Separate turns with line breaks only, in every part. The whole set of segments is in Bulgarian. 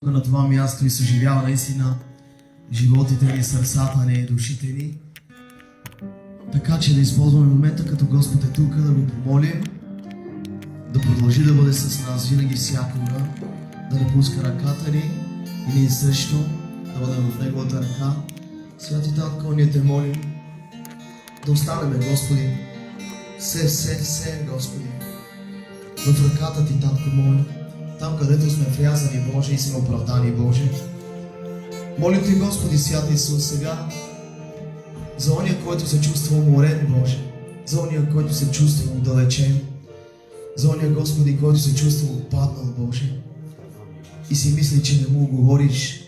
на това място и съживява наистина животите ни, сърцата ни, душите ни. Така че да използваме момента, като Господ е тук, да го помолим, да продължи да бъде с нас винаги всякога, да не пуска ръката ни и ние също да бъдем в Неговата ръка. Святи Татко, ние те молим да останеме, Господи, все, Господи, в ръката Ти, Татко мой, там където сме врязани, Боже, и сме оправдани, Боже. Молим Ти, Господи, Святи Исус, сега за ония, който се чувства уморен, Боже, за ония, който се чувства отдалечен, за ония, Господи, който се чувства отпаднал, Боже, и си мисли, че не му говориш.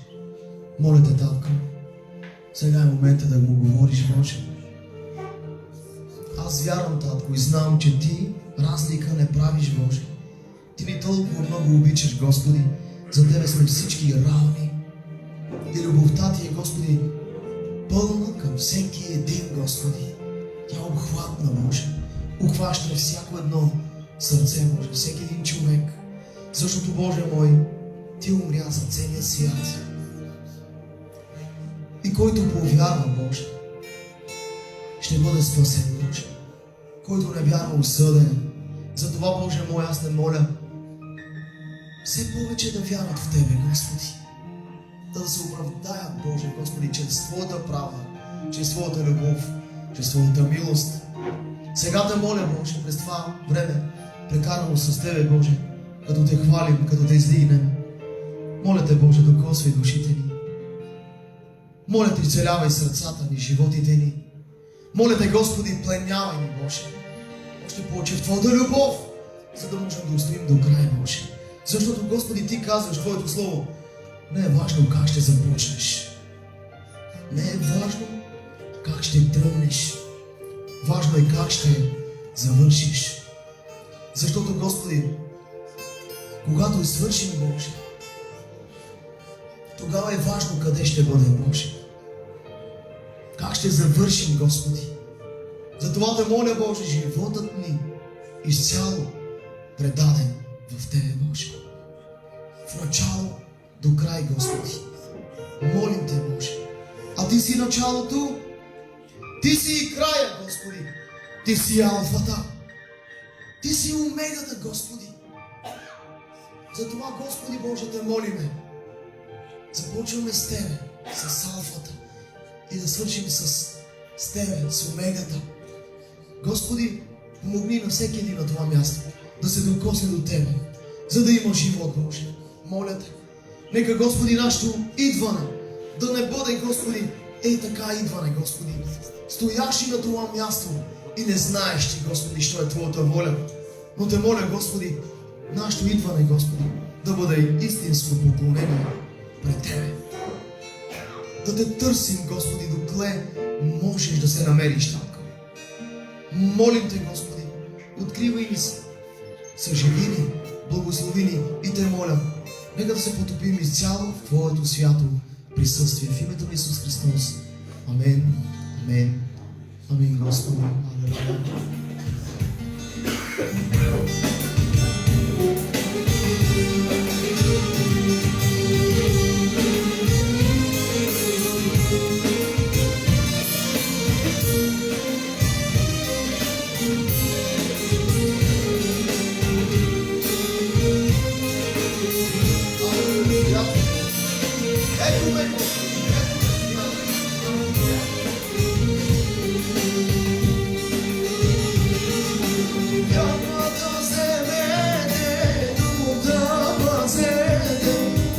Моля Те, Татко, сега е момента да му говориш, Боже. Аз вярвам, Татко, и знам, че Ти разлика не правиш, Боже. Ти ни толкова много обичаш, Господи. За Тебе сме всички равни. И любовта Ти е, Господи, пълна към всеки един, Господи. Тя е обхватна, Боже. Обхваща всяко едно сърце, Боже, всеки един човек. Защото, Боже мой, Ти умря за целия свят. И който повярва, Боже, ще бъде спасен, Боже. Който не вярва, осъден. Затова, Боже мой, аз те моля все повече да вярват в Тебе, Господи. Да се оправдаят, Боже, Господи, чрез Твоята правда, чрез Твоята любов, чрез Твоята милост. Сега те моля, Боже, през това време, прекарано с Тебе, Боже, като Те хвалим, като Те издигнем. Моля Те, Боже, докосвай душите ни. Моля Те, изцелявай сърцата ни, животите ни. Моля Те, Господи, пленявай ни, Боже. Още повече в Твоята любов, за да можем да устоим до край, Боже. Защото, Господи, Ти казваш в Твоето Слово, не е важно как ще започнеш. Не е важно как ще тръгнеш. Важно е как ще завършиш. Защото, Господи, когато свършим, Боже, тогава е важно къде ще бъдем, Боже. Как ще завършим, Господи. Затова те моля, Боже, животът ни изцяло предаден в Тебе, Боже. В начало до край, Господи. Молим Те, Боже. А Ти си началото, Ти си и края, Господи. Ти си алфата. Ти си омегата, Господи. Затова, Господи Боже, те молиме. Започваме с Тебе, с алфата, и да свършим с Тебе, с омегата. Господи, помогни на всеки един на това място да се докосне до Тебе, за да има живот, Боже. Моля Те, нека, Господи, нашето идване да не бъде, Господи, така идване, Господи, стоящи на това място и не знаещи, Господи, що е Твоята воля. Но Те моля, Господи, нашето идване, Господи, да бъде истинско поклонение пред Тебе. Да Те търсим, Господи, докле можеш да се намериш, Татко. Молим Те, Господи, откривай ни съживи ни, благослови ни и Те моля, нека да се потопим изцяло в Твоето свято присъствие. В името на Исус Христос. Амен. Амен. Амин, Господи. Алелуя.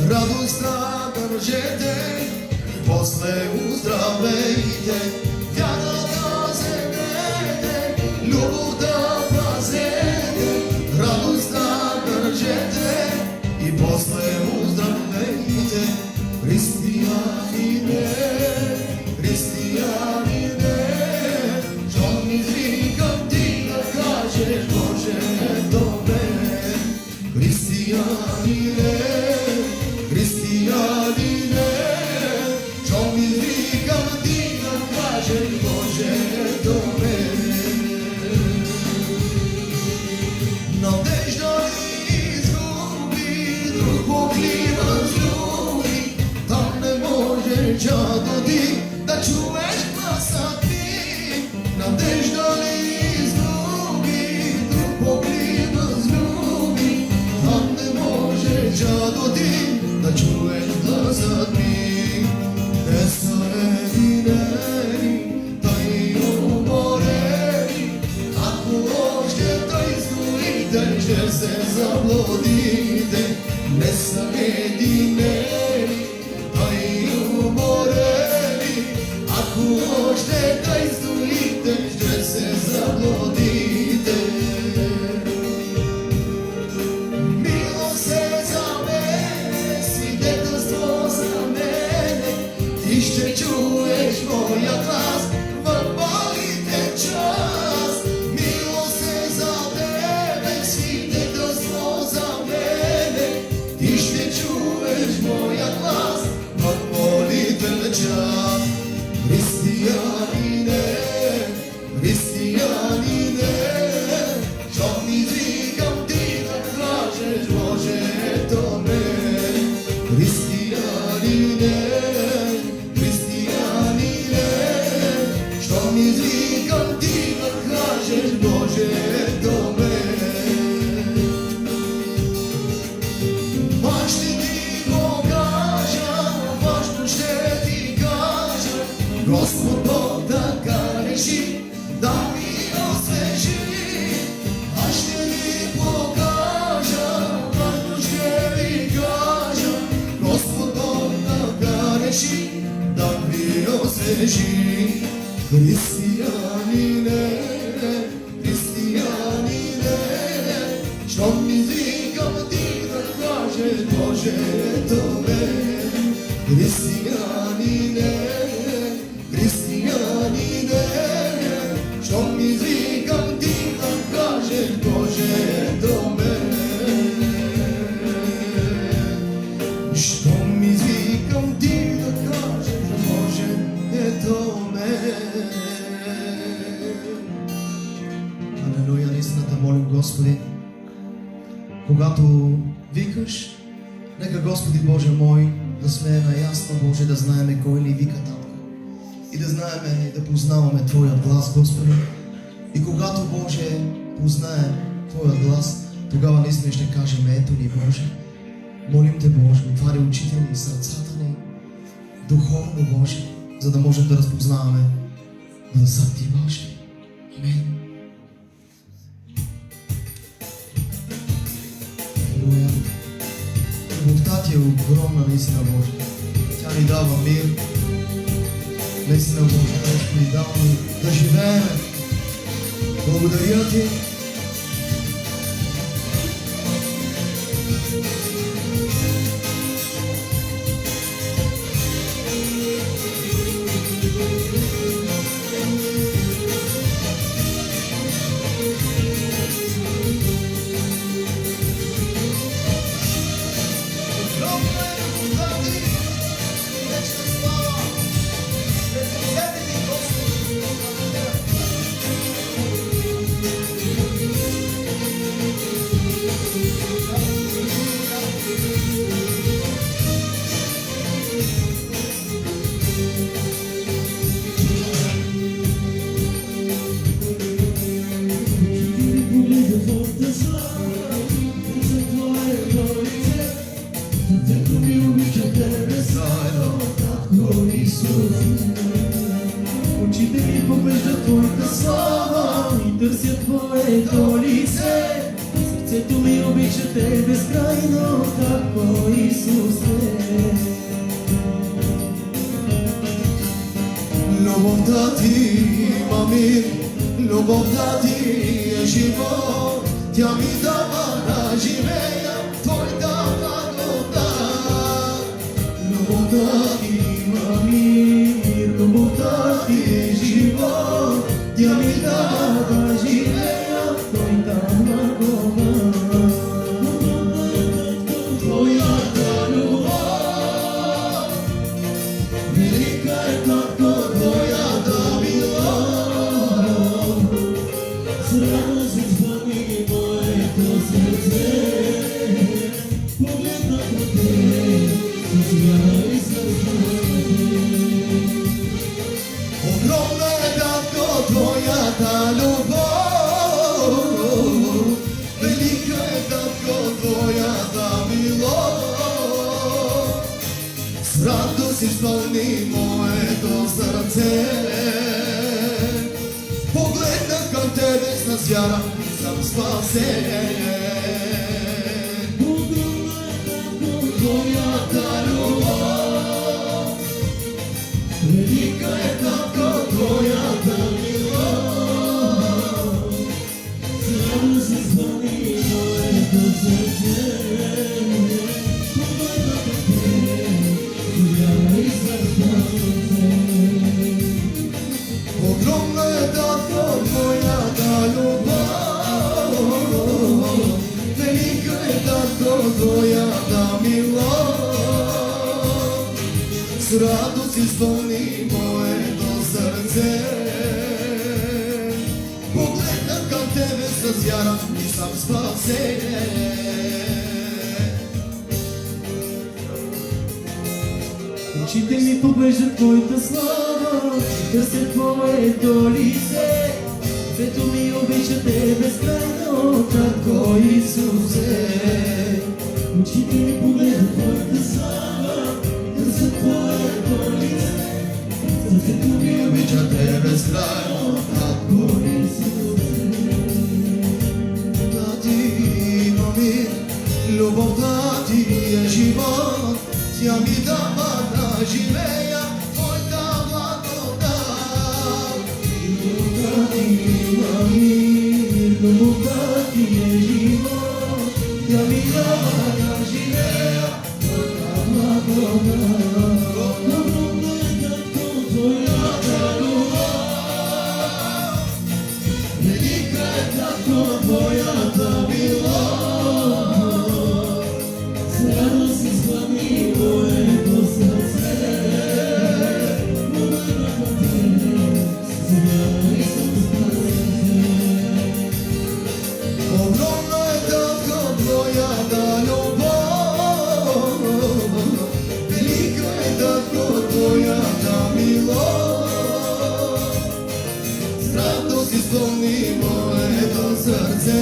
Радостта държете и после оздравейте. Вярата вземете, любовта пазете. Радостта държете и после оздравейте. Християнине, християнине, щом извикам ти да кажеш, Боже е добре. Християнине, християнине, щом извикам ти да кажеш, чадо ти, да чуеш гласът ми. Надежда ли изгуби, друг поглед възлюби. Там не може чадо ти, да чуеш гласът ми. Те са единени, тъй уморени. Ако още тъй стоите, ще се заблудите. Не са единени, тъй уморени. Ако още тъй стоите, ще се заблудите. Милост е за мене, свидетелство за мене. Ти ще чуеш моя глас в болите час. Милост е за тебе, свидетелство за мене. Ти ще чуеш моя глас в болите час. Християнине, християнине, щом извикам ти да кажеш Божието мен. Християнине, християнине, щом извикам ти да кажеш Божието мен. Аз ще ти го кажа, важно ще ти кажа. Господ Бог така реши да ми освежи. Аз ще ви покажа, важно ще ви кажа. Господ Бог така реши да ми освежи. Християнине, християнине, щом извикам ти да кажеш Божието мен. Християнине, християнине, щом извикам ти да кажеш Божието мен. Щом извикам ти да кажеш Божието мен.
Алелуя, наистина те молим, Господи, когато викаш, нека, Господи Боже мой, да сме наясно, Боже, да знаеме кой ни вика там. И да знаеме и да познаваме Твоя глас, Господи. И когато, Боже, познаем Твоя глас, тогава наистина ще кажем: ето ни, Боже. Молим Те, Боже, отваря очите ни, сърцата ни, духовно, Боже, за да можем да разпознаваме гласа Ти, Боже. Амин. Алелуя. Любовта Ти е огромна, наистина, Боже. Тя ни дава мир. Наистина, Боже, Господи, дал ни да живеем. Благодаря Ти.
Очите ми поглеждат Твоята слава и търсят Твоето лице. Сърцето ми обича Те безкрайно, како Исусе. Любовта Ти има мир, любовта Ти е живот. Тя ми дава да живея Твоята благодат. Любовта Ти има мир, любовта Ти е живот. Тя ми дава да живея Твоята благодат. Твоята любов велика е, Татко, Твоята милост. С радост изпълни моето сърце. Погледнах на Те с вяра и с
С радост изпълни моето сърце. Погледнах към тебе с вяра и съм спасен. Твоята любов, велика е Татко, Твоята милост. С радост изпълни моето сърце. Огромна е Татко, Твоята любов, велика е Татко, Твоята милост. С радост изпълни моето сърце. Погледнах към тебе с вяра и съм спасен.
Очите ми поглеждат Твоята слава, търсят Твоето лице. Сърцето ми обича Те безкрайно, Татко Исусе. Очите ми поглеждат Твоята слава, търсят Твоето лице. Сърцето ми обича Те безкрайно, Татко Исусе.
Тати има мир, любовта Ти е живот. Тя ми дава да живея Твоята благодат.
Любовта Ти има мир, любовта Ти е живот. Тя ми дава да живея Твоята благодат. Огромна е Татко, Твоята любов, велика е Татко, Твоята милост. С радост изпълни моето сърце. Погледнах към Тебе с вяра и съм спасен.
Огромна е Татко, Твоята любов, велика е Татко, Твоята милост. С радост изпълни моето сърце.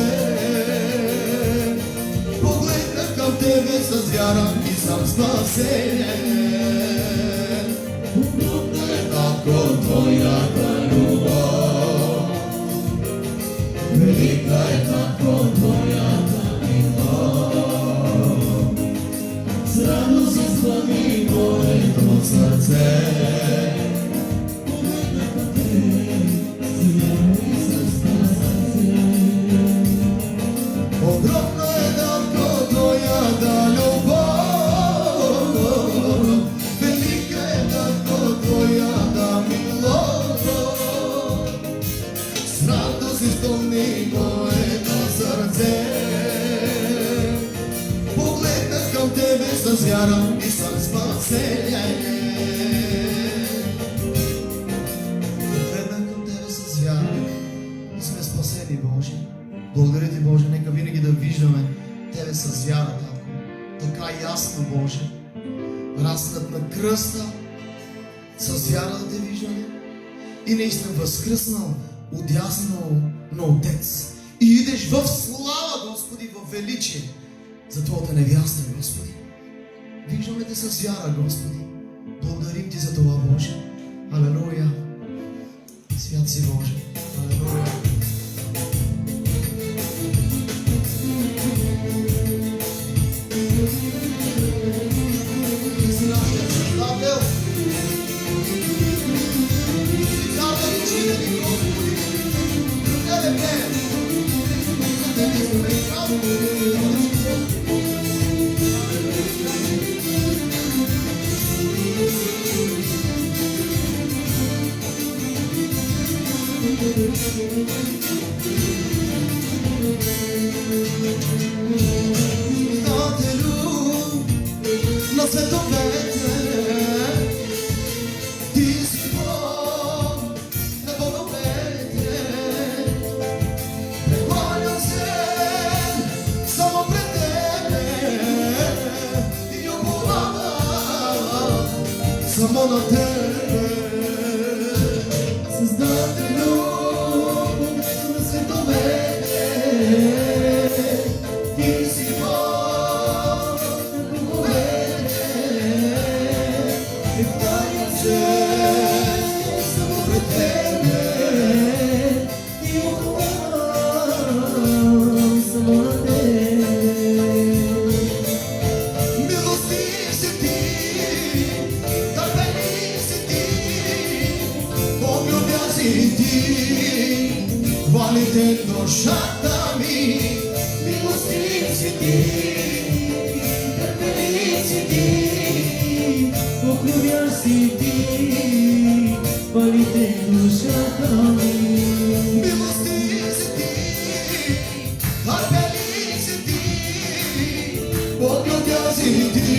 Погледнах към Тебе с вяра и съм спасен.
Огромна е
Татко, Твоята любов, велика е Татко, Твоята милост.
с радост изпълни
Моето сърце.
Погледнах към Тебе с вяра и съм спасен.
Огромна е Татко, Твоята любов, велика е Татко, Твоята милост. С радост изпълни моето сърце. Погледнах към Тебе с вяра и съм спасен. Погледнах към Тебе с вяра и сме спасени, Боже. Благодаря Ти, Боже, нека винаги да виждаме Тебе с вяра, Татко. Така ясно, Боже. Раснат на кръста, с вяра да Те виждаме и наистина възкръснал отясно на Отец. И идеш в слава, Господи, в величие за Твоята невяста, Господи. Виждаме Те с вяра, Господи. Благодарим Ти за това, Боже. Алелуя. Свят си, Боже. Алелуя. Ти си нашия Създател. Създател и Учител, Господи. За Тебе пеем. За Тебе сме и Създателю на световете, Ти си Бог на боговете. Прекланям се само пред Тебе и уповавам само на Тебе. Създателю на световете, Ти си Бог на боговете. Квалитет душата ми,
Милостив си ти, търпелив си ти, покровящ си ти, палите душата ми.
милостив си ти, търпелив си ти, покровящ си ти,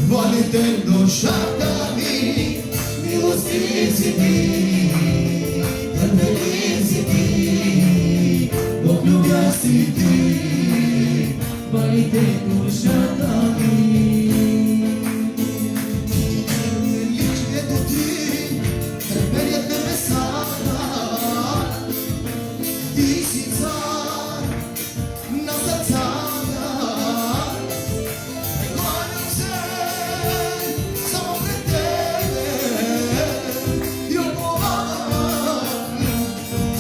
квалитет душата ми,
Милостив си ти, търпелив си ти, покровящ си ти, палите душата ми.
Ето ти, треперят небесата, ти си цар на сърцата. Прекланям се само пред тебе и уповавам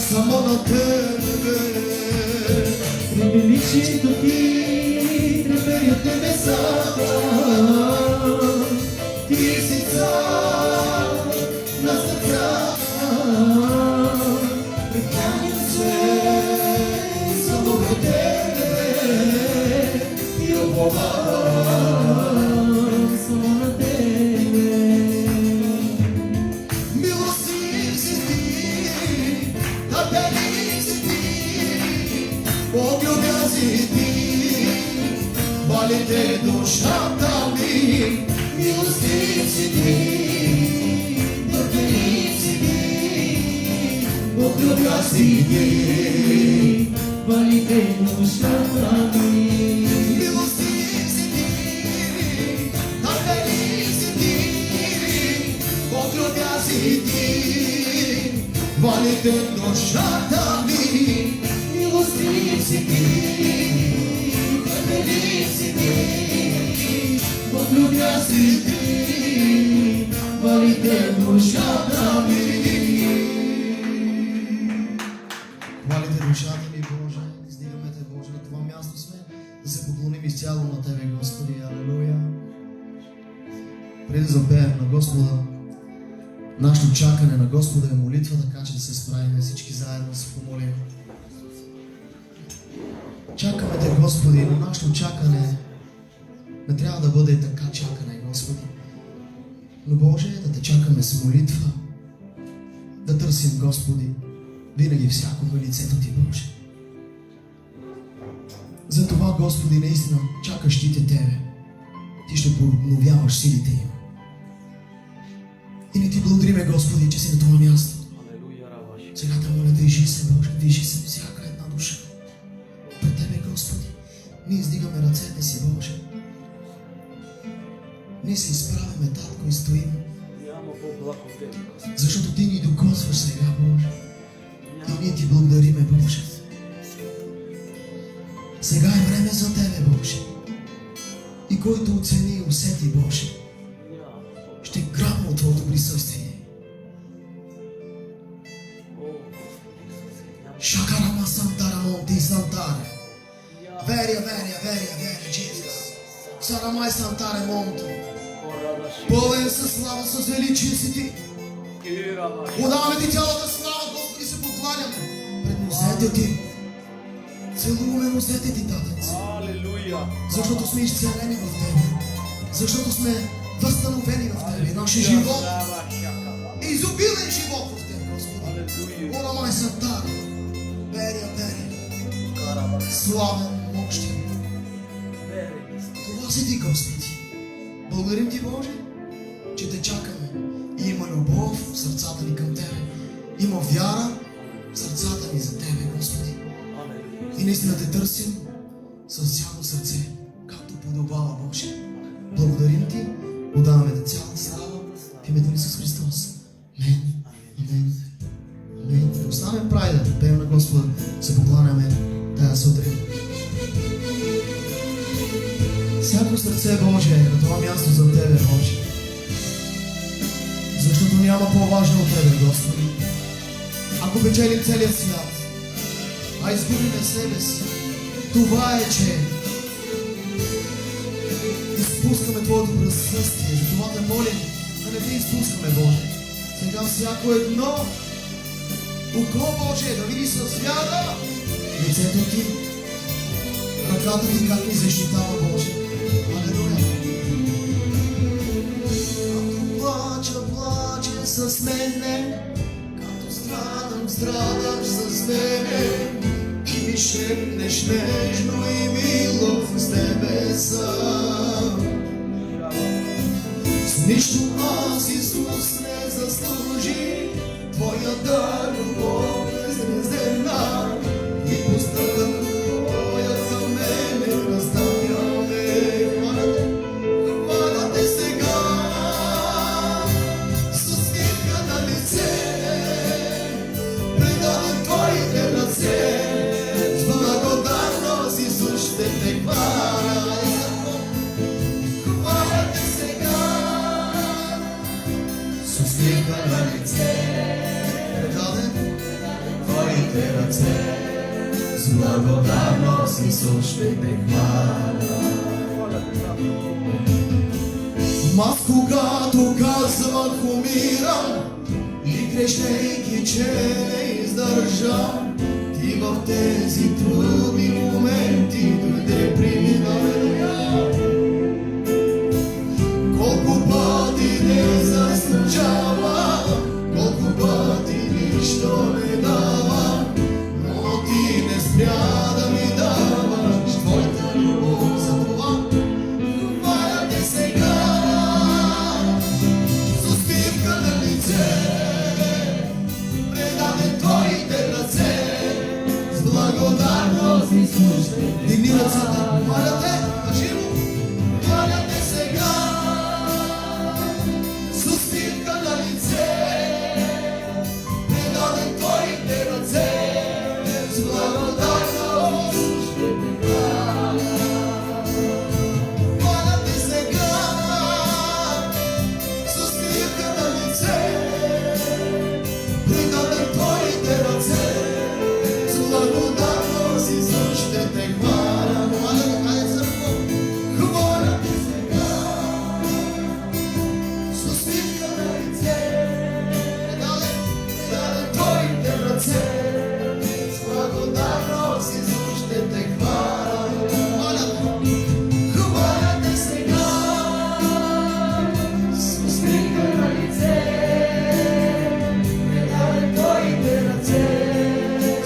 само на тебе.
При величието ти треперят небесата,
Ти си цар на сърцата. Прекланям се само пред тебе и уповавам
само на тебе.
Милостив си ти, търпелив си ти, покровящ си ти, палите душата ми. Милостив си ти, търпелив си ти, покровящ си ти,
Палите душата ми.
милостив си ти, търпелив си ти, покровящ си ти, палите душата ми.
Милостив си ти, търпелив си ти, покровящ си ти, палите душата ми.
Хвалите душата ми, Боже, издигаме Те, Боже, на това място сме, да се поклоним изцяло на Тебе, Господи, алелуя. Преди да запеем на Господа, нашето чакане на Господа е молитва, така че да се справим всички заедно, да се помолим. Чакаме Те, Господи, но нашето чакане не трябва да бъде така чакане, Господи. Но Боже, да Те чакаме с молитва, да търсим, Господи, винаги всякога лицето Ти, Боже. Затова, Господи, наистина, чакащите Тебе, Ти ще подновяваш силите им. И не Ти благодариме, Господи, че си на това място. Сега те моля, движи се, Боже, движи се всяка една душа. Пред Тебе, Господи, ние издигаме ръцете си, Боже. Ние се изправяме, Татко, и стоим. Защото Ти ни докосваш сега, Боже. И ние Ти благодариме, Боже. Сега е време за Тебе, Боже. И който оцени и усети, Боже, ще грабне от Твоето присъствие. Шакарама Сантара Монти Сантаре. Верия, Джизус. Сарамай Сантаре Монто. Пълен със слава, с величие си Ти. Отдаваме Ти цялата слава, Господи, се покланяме пред нозете Ти. Целуваме нозете Ти, Татец. Защото сме изцелени в Тебе. Защото сме възстановени в Тебе. Нашия живот е изобилен живот в Тебе, Господи. Орамай Сантаре. Верия. Славен, мощен. Това си Ти, Господи. Благодарим Ти, Боже, че Те чакаме. И има любов в сърцата ни към Тебе. Има вяра в сърцата ни за Тебе, Господи. И наистина Те търсим с цяло сърце, както подобава, Боже. Благодарим Ти, отдаваме Те цялата слава в името на Исус Христос. Амен. Да останем прави да пеем на Господа, се покланяме тази сутрин. Всяко сърце, Боже, е на това място за Тебе, Боже. Защото няма по-важно от Тебе, Господи. Ако печелим целият свят, а изгубиме себе си, това е, че изпускаме Твоето присъствие. Затова Те молим да не Те изпускаме, Боже. Сега всяко едно око Божие, да види с вяра лицето ти, ръката ти как ни защитава Боже. Алелуя. Като плаче с мене, като страдаш с мене, и ми шепнеш нежно и мило с тебе съм. С нищо аз, Исус, не заслужи Твоя дар, любов безрезервна, и пустата Твоя към мене разтапяме. Хваля Те сега с усмивка на лице, предадем Твоите ръце, с благодарност, Исус, ще Те хваля. Хваля Те сега с усмивка на лице, предадем Твоите ръце, с благодарност, Исус, ще Те хваля. Аз когато казвах умирам и грешнейки, че не издържам, Ти в тези трудни моменти дойде при мен. Колко пъти не заслужава, колко пъти нищо не дава, но Ти не спря да ми даваш Твоята любов. За това хваля Те сега с усмивка на лице, предадем Твоите ръце, с благодарност, Исус, ще Те дигни ръцата. Хваля Те, кажи му, хваля Те сега с усмивка на лице, предадем Твоите ръце, с благодарност, Исус, ще Те хваля. Хваля Те сега с усмивка на лице, предадем Твоите ръце, с благодарност, Исус, ще Те хваля. Хваля Те, хайде църкво, хваля Те сега с усмивка на лице, предадем Твоите ръце, с благодарност, Исус, ще Те хваля. Хваля Те, хваля Те сега с усмивка на лице, предадем Твоите ръце,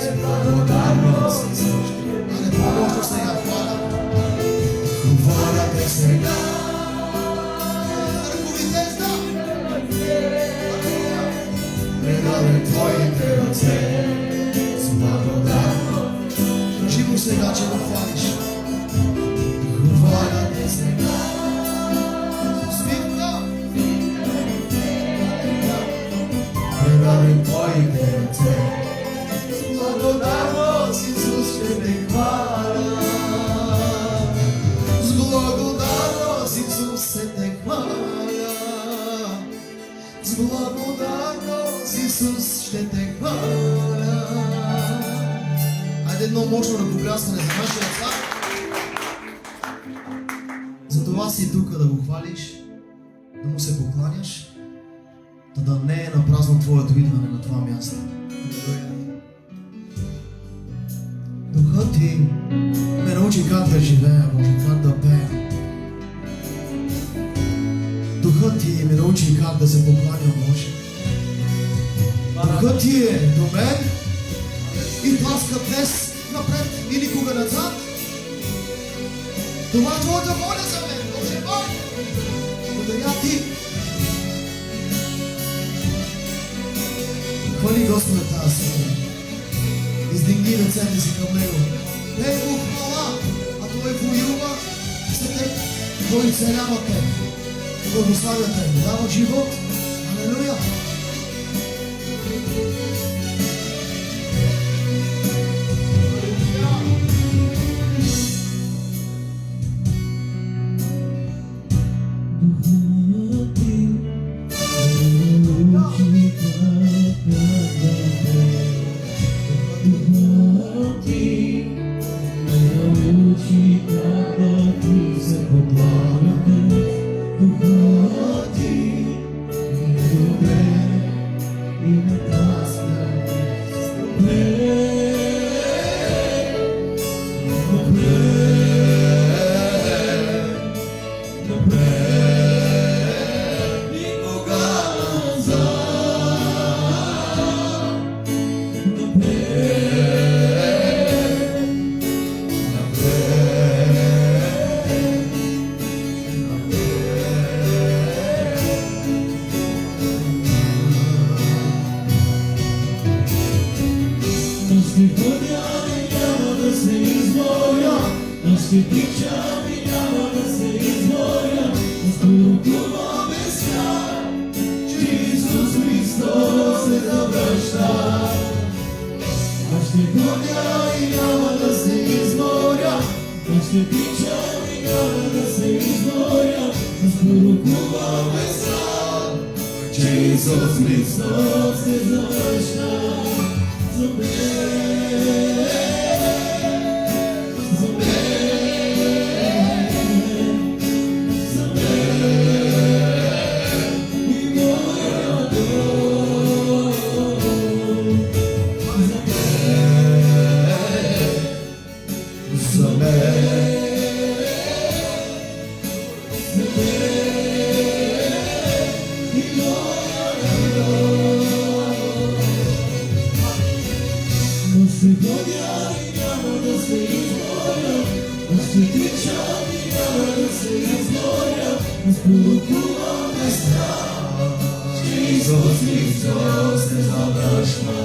с благодарност, Исус, ще Те хваля. Сега хваля. Хваля Те сега. Църковите зна. Предадем Твоите ръце, с благодарност. Кажи му сега, че го хвалиш. Хваля Те сега. Усмивка. Предадем Твоите ръце, с благодарност, Исус, ще Те хваля. С благодарност, Исус, ще Те хваля. С благодарност, Исус, ще Те хваля. Айде едно мощно ръкопляскане за нашия цар. Затова си тук да го хвалиш, да му се покланяш, да не е напразно Твоето идване на това място. Духът Ти ме научи как да живея, Боже, как да пея. Духът Ти ме научи как да се покланя, Боже. Духът Ти е до мен и тласка днес напред и никога назад. Това е Твоята воля за мен, Боже мой. Благодаря Ти. Хвали Господа тази сутрин. Издигни ръцете си към Него. Дай му хвала, а Той воюва за теб. Той царява теб. Благославя теб. Дава живот. Алелуя.
пророкуваме свят, че Исус Христос се завръща. Аз ще ходя и няма да се изморя, аз ще тичам и няма да се изморя. Аз пророкуваме свят, че Исус Христос се завръща. За мен, за мен, за мен и моя дом. За ще ходя и няма да се изморя, аз ще тичам и няма да се изморя. Аз пророкуваме страх, че Исус Христос се завръща.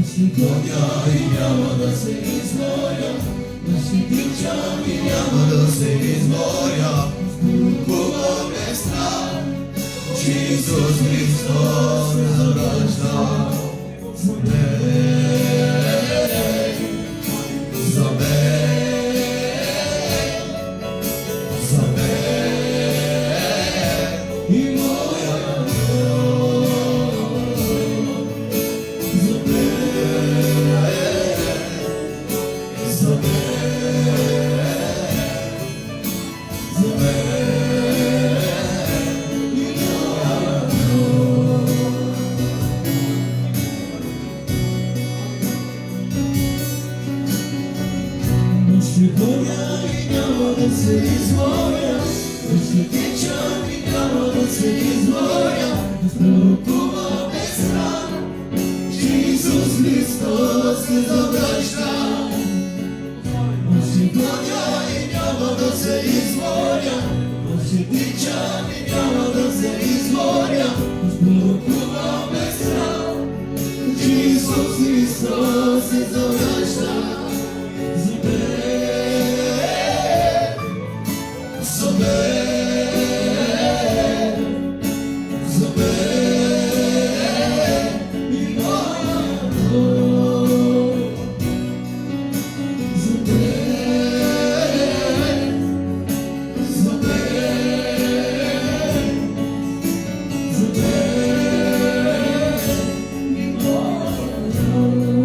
Аз ще ходя и няма да се изморя, аз ще тичам и няма да се изморя. Аз пророкуваме страх, че Исус Христос се завръща. За мен, за мен, за мен и моя дом. За мен, за мен, за мен и моя дом. Ще ходя и няма да се изморя, ще тичам и няма да се изморя. Аз пророкуваме страх, че Исус Христос се завръща. Ще ходя и няма да се изморя, ще тичам и няма да се изморя. Аз пророкуваме страх, че Исус Христос се завръща. За мен и моя дом. За мен, за мен, за мен и моя дом.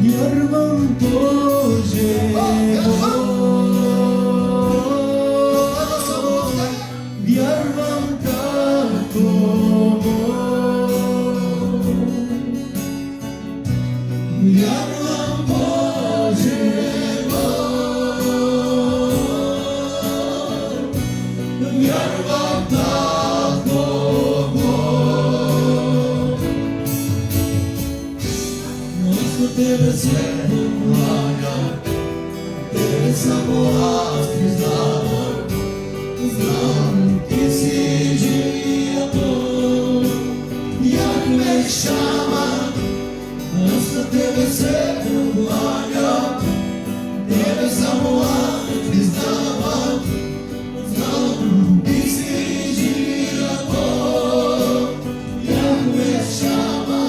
Вярвам Боже, вярвам Татко, вярвам Боже, вярвам Татко. Тебе се покланям, Тебе само аз признавам. Знам, Ти си живия Бог, Яхве Шама. Аз на Тебе се покланям, Тебе само аз признавам. Знам, Ти си живия Бог, Яхве Шама.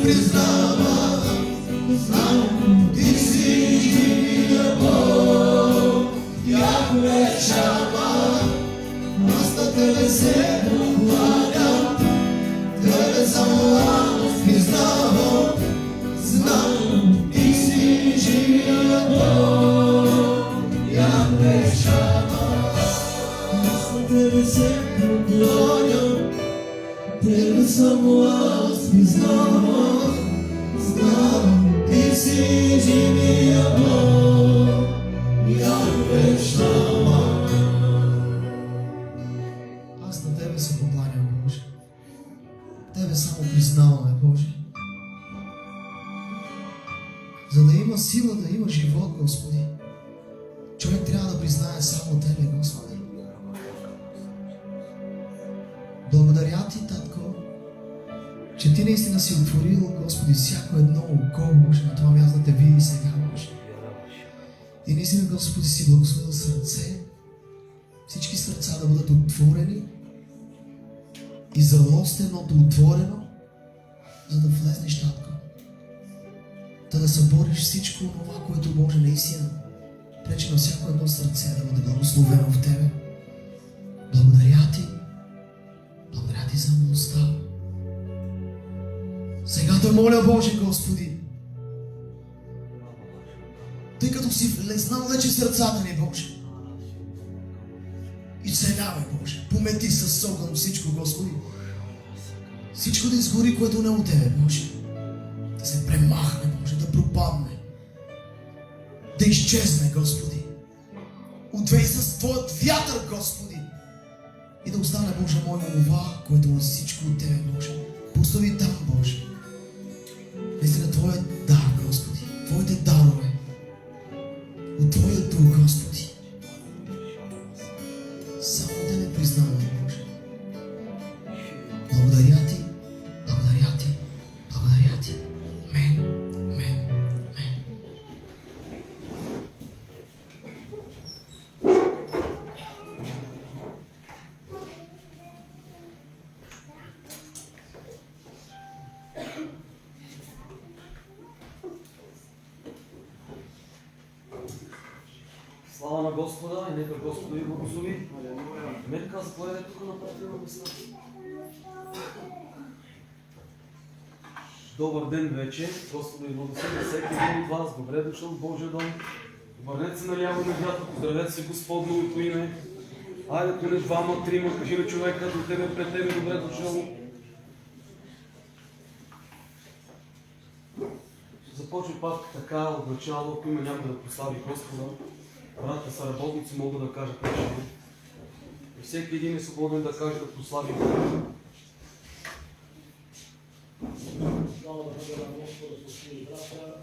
Признавам, знам, Ти си живия Бог, Яхве Шама. Аз на Тебе се покланям, Тебе само аз признавам. Знам, Ти си живия Бог, Яхве Шама. Аз на Тебе се покланям, Тебе само аз признавам, знам, ти си живия Бог, Яхве Шама.
Аз на Тебе се покланям, Боже. Тебе само признаваме, Боже. За да има сила, да има живот, Господи, човек трябва да признае само Тебе, Господи. Благодаря Ти, Татко, че Ти наистина си отворил, Господи, всяко едно око, Боже, на това място да Те види сега, Боже. И наистина, Господи, си благословил сърце, всички сърца да бъдат отворени и залостеното отворено, за да влезнеш, Татко. Да събориш всичко това, което Боже наистина пречи на всяко едно сърце да бъде благословено в Тебе. Благодаря Ти. Благодаря Ти за милостта. Сега те моля, Боже, Господи, тъй като си влезнал вече в сърцата ни, Боже, изцелявай, Боже, помети с огън всичко, Господи. Всичко да изгори, което не е от Тебе, Боже. Да се премахне, Боже, да пропадне, да изчезне, Господи. Отвей с Твоят вятър, Господи, и да остане, Боже мой, това, което е всичко от Тебе, Боже. Постави там, Боже. Наистина Твоят дар, Господи, Твоите дарове, от Твоя дух, Господи. Само Тебе признаваме, Боже. Благодаря Ти, благодаря Ти, благодаря Ти. Амен, амен, амен.
Слава на Господа и нека Господа ви благослови. Амен, каза, поеде тук напред има места. Добър ден вече, Господа ви благослови всеки един от вас. Добре дошъл в Божия дом. Обърнете се наляво и надято, поздравете се Господновото име. Айде, поне двама, трима, кажи на човека до тебе, пред тебе, добре дошъл. Започва пак така от начало, ако има някой да прослави Господа. Братите са работници, могат да кажат нещо. И всеки един е свободен да каже да прослави Бога.
Слава да бъде на Господа с всички брата,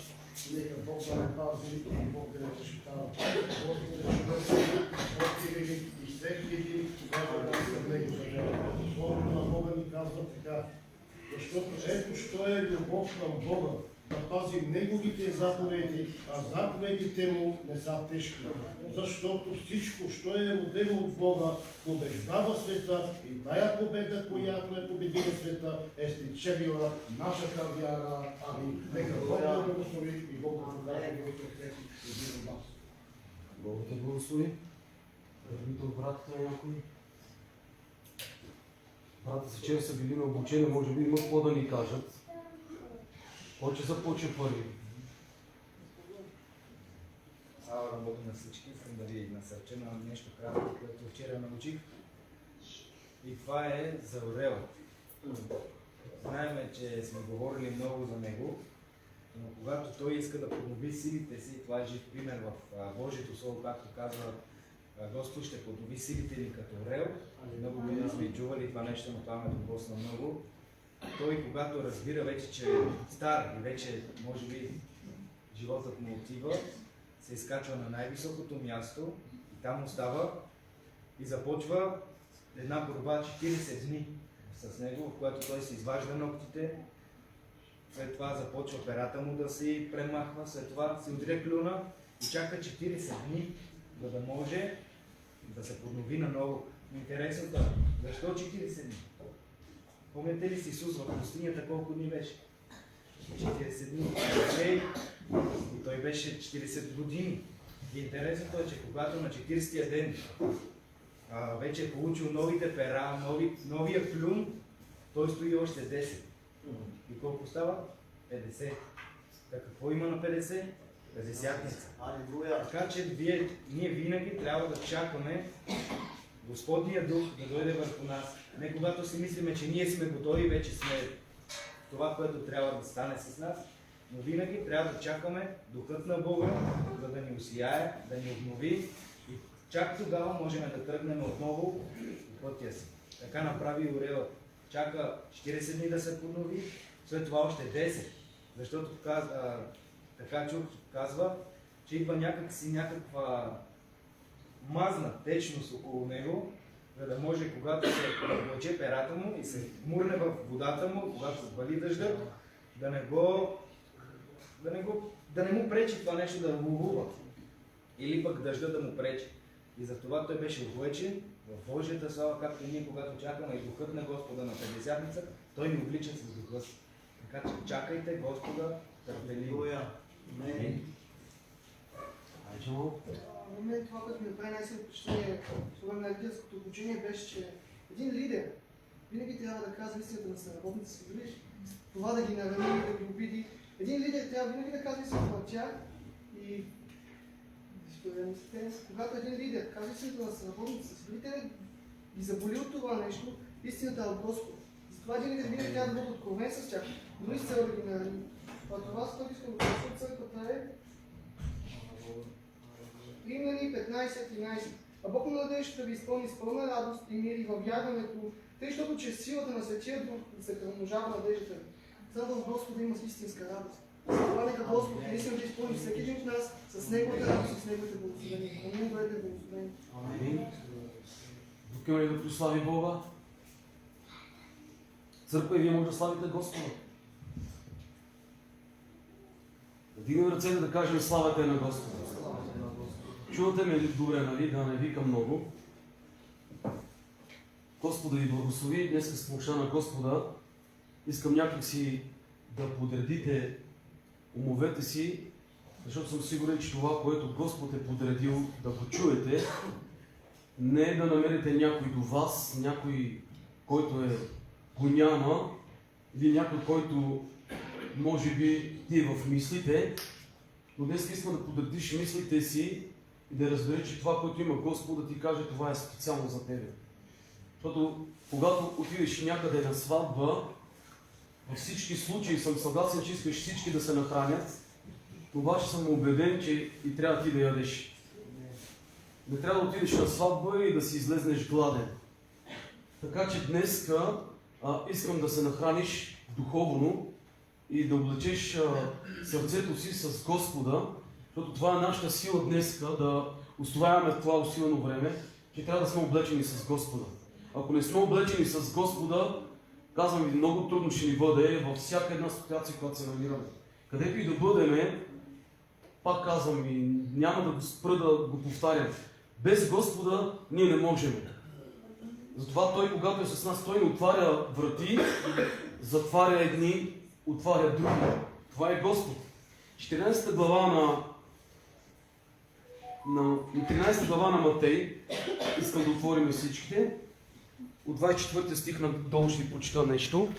нека Бог да не пази и Бог да не защитава. Господи, Господи, и всеки един, когато да се него съжалява. Словото на Бога ни казва така, защото ето, що е любов към Бога, да пази Неговите заповеди, а заповедите Му не са тежки. Защото всичко, що е родено от Бога, побеждава света и тая победа, която е победила света, е спечелила нашата вяра. Амин. Нека Бог да благослови и Бог да подаде Господи един от нас.
Бог да благослови. Предвид от братите на някой. Братите вчера са били на обучение, може би има какво да ни кажат. Кой ще започне първи?
Слава на Бога на всички, искам да ви насърча на нещо кратко, което вчера научих. И това е за орела. Знаем, че сме говорили много за него, но когато той иска да поднови силите си, това е жив пример в Божието Слово, както казва Господ, ще поднови силите ни като орел. Много години сме чували това нещо, но това ме докосна много. Той, когато разбира вече, че е стар и вече, може би, животът му отива, се изкачва на най-високото място и там остава и започва една борба 40 дни с него, в която той се изважда ногтите, след това започва перата му да си премахва, след това се удря клюна и чака 40 дни, за да може да се поднови наново. Интересното е, защо 40 дни? Помните ли си Исус в пустинята колко дни беше? 40 дни. И той беше 40 години. И интересното е, че когато на 40-тия ден вече е получил новите пера, новия клюн, той стои още 10. И колко става? 50. Така какво има на 50? 50-ница. Така че ние винаги трябва да чакаме Господния дух да дойде върху нас. Не когато си мислиме, че ние сме готови, вече сме това, което трябва да стане с нас, но винаги трябва да чакаме Духът на Бога, за да ни осияе, да ни обнови и чак тогава можем да тръгнем отново по пътя си. Така направи Орева. Чака 40 дни да се поднови, след това още 10. Защото така чух, казва, че идва някаква мазна течност около него, за да може, когато се облече перата му и се мурне в водата му, когато вали дъжда, да не му пречи това нещо да ловува. Или пък дъжда да му пречи. И затова той беше облечен в Божията слава, както и ние, когато чакаме и Духът на Господа на Петдесятница, той ни облича с Духа си. Така че чакайте Господа търпеливо.
Амин.
На мен това, което ми направи най-силно впечатление по време на лидерското обучение, беше, че един лидер винаги трябва да казва истината на съработниците си, дори това да ги нарани, да ги обиди. Един лидер трябва винаги да казва истината на тях и когато един лидер казва истината на съработниците си, дори те ги заболи от това нещо, истината е от Господ. Затова един лидер винаги трябва да бъде откровен с тях, дори с цел да ги нарани. А това, с което искам да кажа от църквата е Римляни 15:11. А Бог на надеждата да ви изпълни с пълна радост и мир и във вярването, тъй, защото чрез силата на Светия Дух се премножава надеждата ви. Само в Господа има истинска радост. Това нека Господ наистина да изпълни всеки един от нас с Неговата радост и с Неговите благословения. Амин, бъдете благословени.
Амин. Тук има и да прослави Бога. Църква и вие може да славите Господа. Да дигнем ръцете да кажем славата е на Господа. Чувате ме добре, нали? Да не викам много. Господа ви благослови. Днес с помощта на Господа искам някакси да подредите умовете си, защото съм сигурен, че това, което Господ е подредил да го чуете, не е да намерите някой до вас, някой, който го няма, или някой, който може би ти е в мислите, но днес искам да подредиш мислите си и да разбереш, че това, което има Господ да ти каже, това е специално за тебе. Защото когато отидеш някъде на сватба, във всички случаи съм съгласен, че искаш всички да се нахранят, обаче съм убеден, че и трябва ти да ядеш. Не трябва да отидеш на сватба и да си излезнеш гладен. Така че днеска искам да се нахраниш духовно и да облечеш сърцето си с Господа, защото това е нашата сила днеска, да устояваме в това усилено време, че трябва да сме облечени с Господа. Ако не сме облечени с Господа, казвам ви, много трудно ще ни бъде във всяка една ситуация, която се намираме. Където и да бъдеме, пак казвам и няма да го спра да го повтарям. Без Господа ние не можем. Затова Той, когато е с нас, Той не отваря врати, затваря едни, отваря други. Това е Господ. 14 глава на Матей, искам да отворим всичките. От 24 стих надолу ще ви прочита нещо.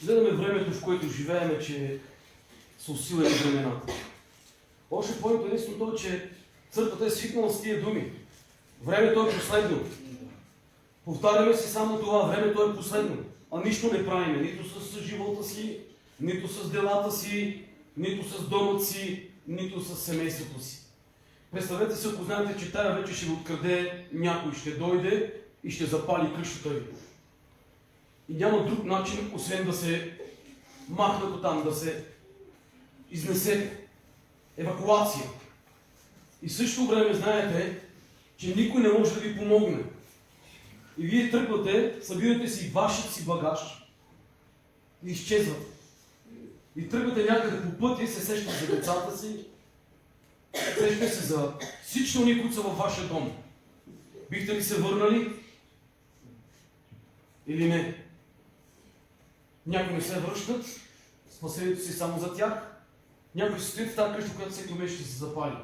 Гледаме времето, в което живеем, че са усилени времената. Още по-интересно е, че църквата е свикнала с тия думи. Времето е последно. Повтаряме си само това, времето е последно. А нищо не правиме, нито с живота си, нито с делата си, нито с домът си, нито с семейството си. Представете се, ако знаете, че тая вече ще ви откраде някой, ще дойде и ще запали къщата ви. И няма друг начин, освен да се махнат оттам, да се изнесете. Евакуация. И в същото време знаете, че никой не може да ви помогне. И вие тръгвате, събирате си вашият си багаж и изчезвате. И тръгвате някъде по пътя и се сещате за децата си, сещате се за всички они, които са във вашия дом. Бихте ли се върнали? Или не? Някои не се връщат, спасението си само за тях. Някои се стоят в тази къща, която всеки месец ще се запали.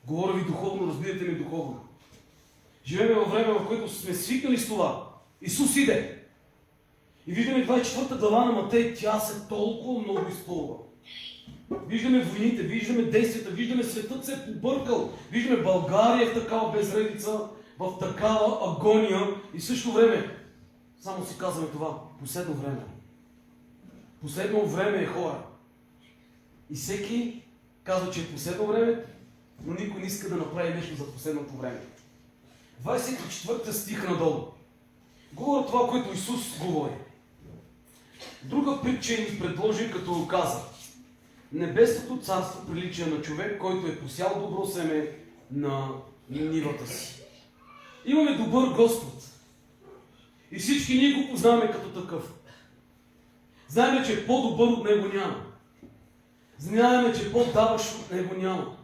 Говоря ви духовно, разбирате ми духовно. Живеем във време, в което сме свикнали с това. Исус иде. И виждаме 24 глава на Матей, тя се толкова много изпълва. Виждаме войните, виждаме действията, виждаме светът се е побъркал. Виждаме България в такава безредица, в такава агония и в същото време, само си казваме това, последно време. Последно време е хора. И всеки казва, че е последно време, но никой не иска да направи нещо за последното време. 24 стих надолу. Говоря това, което Исус говори. Друга притча ни предложи, като каза: Небесното царство прилича на човек, който е посял добро семе на нивата си. Имаме добър Господ. И всички ние го познаваме като такъв. Знаем, че по-добър от Него няма. Знаем, че по-даващ от Него няма.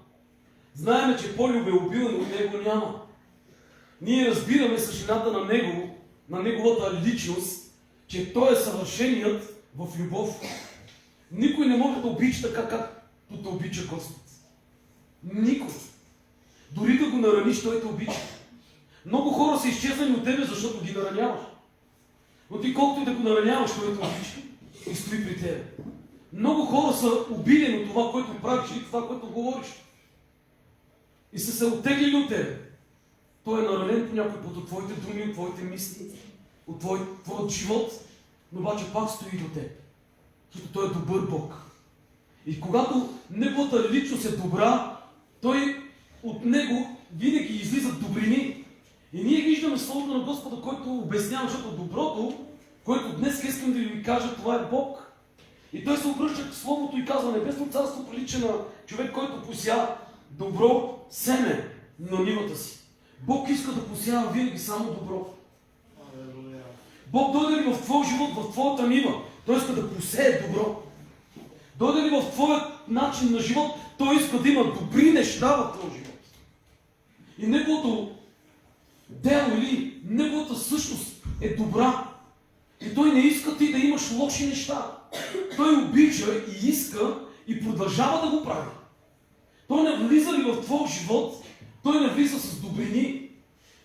Знаем, че по-любеобилен от Него няма. Ние разбираме същината на Него, на Неговата личност, че Той е съвършеният в любов. Никой не може да обича така, както те обича Господ. Никой. Дори да го нараниш, Той те обича. Много хора са изчезнали от тебе, защото ги нараняваш. Но ти колкото и да го нараняваш, Той те обича и стои при тебе. Много хора са обидени от това, което правиш и това, което говориш. И са се оттеглили от тебе. Той е наранен по някой път от твоите думи, от твоите мисли, от твоят живот, но обаче пак стои до теб. Защото Той е добър Бог. И когато Неговата личност е добра, от Него винаги излизат добрини. И ние виждаме Словото на Господа, който обяснява, защото доброто, което днес искам да ви кажа, това е Бог. И Той се обръща к Словото и казва: Небесно царство прилича на човек, който пося добро семе на нивата си. Бог иска да посява винаги само добро. Бог дойде ли в твоя живот, в твоята нива, Той иска да посее добро. Дойде ли в твоят начин на живот, Той иска да има добри неща в твоя живот. И Неговото дело или Неговата същност е добра. И Той не иска ти да имаш лоши неща. Той обича и иска и продължава да го прави. Той не влиза ли в твоя живот, Той не влиза с добрини.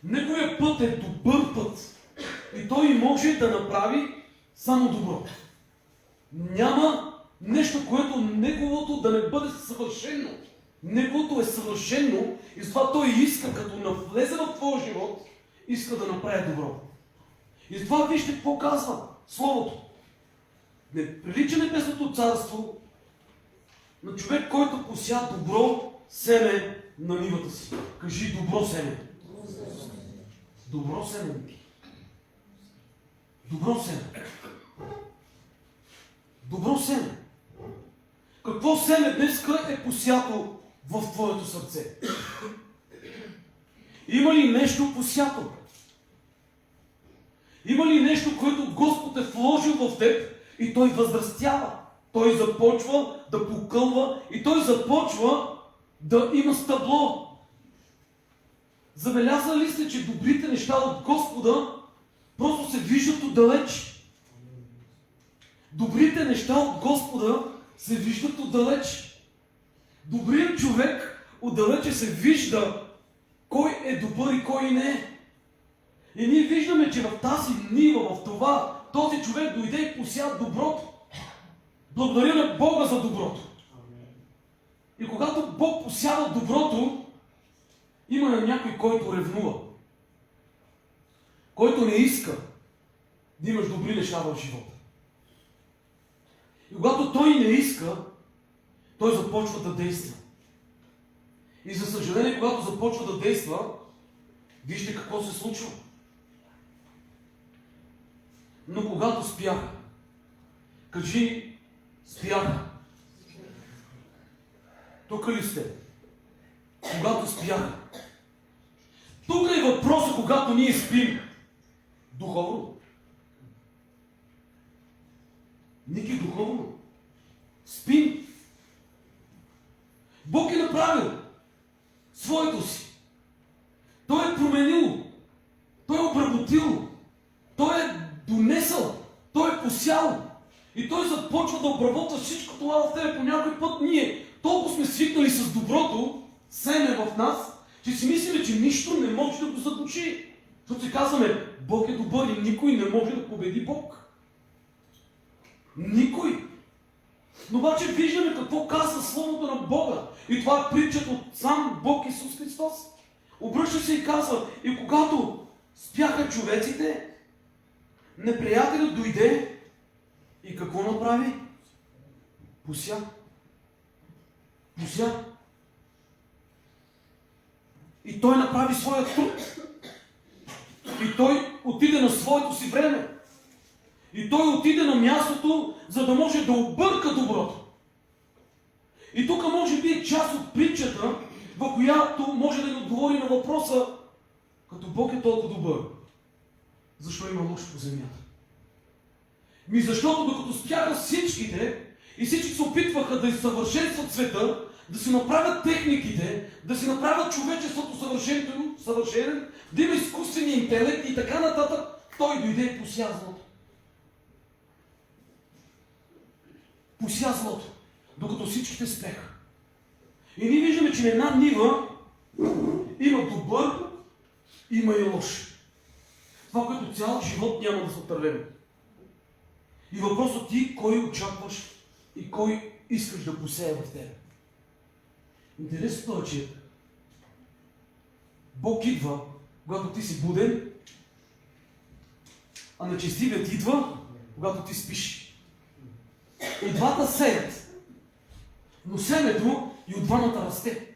Неговият път е добър път. И Той може да направи само добро. Няма нещо, което Неговото да не бъде съвършено. Неговото е съвършено и затова Той иска, като навлезе в твоя живот, иска да направи добро. И затова вижте какво казва Словото. Не прилича Небесното царство на човек, който пося добро семе на нивата си. Кажи: добро семе. Добро семе. Добро семе. Добро семе. Какво семе днеска е посято в твоето сърце? Има ли нещо посято? Има ли нещо, което Господ е вложил в теб и Той възрастява? Той започва да покълва и Той започва да има стъбло. Забелязали ли сте, че добрите неща от Господа просто се виждат отдалеч? Добрите неща от Господа се виждат отдалеч. Добрият човек отдалече се вижда кой е добър и кой не е. И ние виждаме, че в тази нива, в това, този човек дойде и пося доброто. Благодаря на Бога за доброто. И когато Бог посява доброто, има на някой, който ревнува. Който не иска да имаш добри неща в живота. И когато той не иска, той започва да действа. И за съжаление, когато започва да действа, вижте какво се случва. Но когато спяха, кажи: спяха. Тук ли сте? Когато спяха. Тук е въпросът, когато ние спим. Духовно. Ники духовно. Спим. Бог е направил своето си. Той е променил. Той е обработил. Той е донесъл. Той е посял. И Той започва да обработва всичко това в тебе. По някой път ние толкова сме свикнали с доброто семе в нас, че си мислим, че нищо не може да го задуши. Защото си казваме: Бог е добър и никой не може да победи Бог. Никой. Но обаче виждаме какво казва Словото на Бога. И това е притчата от сам Бог Исус Христос. Обръща се и казва, и когато спяха човеците, неприятелят дойде и какво направи? Пося. Пося. И той направи своя труд. И той отиде на своето си време. И той отиде на мястото, за да може да обърка доброто. И тук може би е част от притчата, в която може да ни отговори на въпроса, като Бог е толкова добър, защо има лошо по земята? Защото докато спяха всичките и всички се опитваха да съвършенстват света, да си направят техниките, да си направят човечеството съвършен, да има изкуствен интелект и така нататък, той дойде и пося злото. Пося злото, докато всичките спеха. И ние виждаме, че на една нива има добър, има и лош. Това, което цял живот няма да се отървем. И въпросът ти, кой очакваш и кой искаш да посея в тебе. Интересното е, че Бог идва, когато ти си буден, а нечестивият идва, когато ти спиш. И двата сеят, но семето и от двамата расте.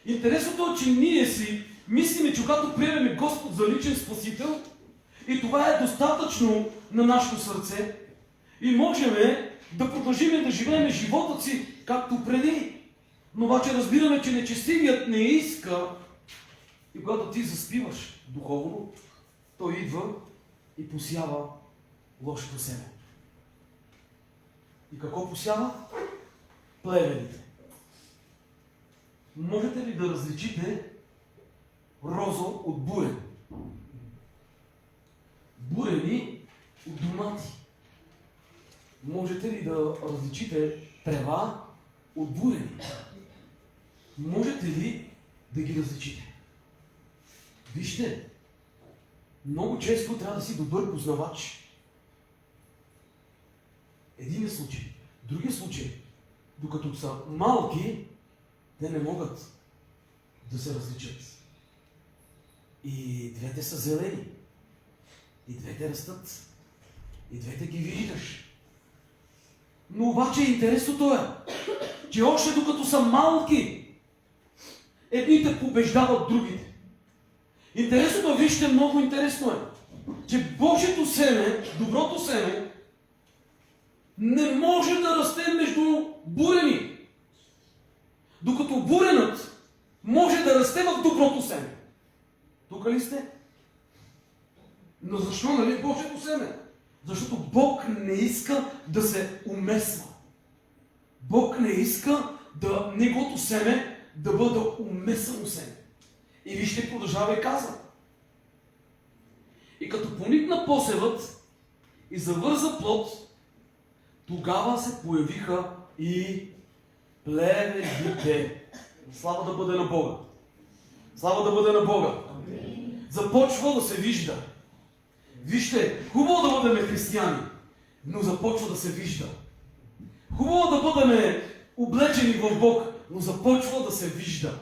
Интересното е, че ние си мислиме, че когато приемем Господ за личен спасител, и това е достатъчно на нашето сърце, и можем да продължим да живеем живота си както преди. Но обаче разбираме, че нечестивият не иска, и когато ти заспиваш духовно, той идва и посява лошото семе. И какво посява? Плевелите. Можете ли да различите роза от бурен? Бурени от домати. Можете ли да различите трева от бурени? Можете ли да ги различите? Вижте, много често трябва да си добър познавач. Един е случай. Другия случай, докато са малки, те не могат да се различат. И двете са зелени. И двете растат. И двете ги виждаш. Но обаче интересното е, че още докато са малки, едните побеждават другите. Интересното, вижте, много интересно е, че Божието семе, доброто семе, не може да расте между бурени. Докато буренът може да расте в доброто семе. Тук ли сте? Но защо, нали, Божието семе? Защото Бог не иска да се умесва. Бог не иска да неговото семе да бъде умесено семе. И вижте, продължава и казва. И като поникна посевът и завърза плод, тогава се появиха и плевелите. Слава да бъде на Бога. Слава да бъде на Бога. Започва да се вижда. Вижте, хубаво да бъдем християни, но започва да се вижда. Хубаво да бъдем облечени в Бог, но започва да се вижда.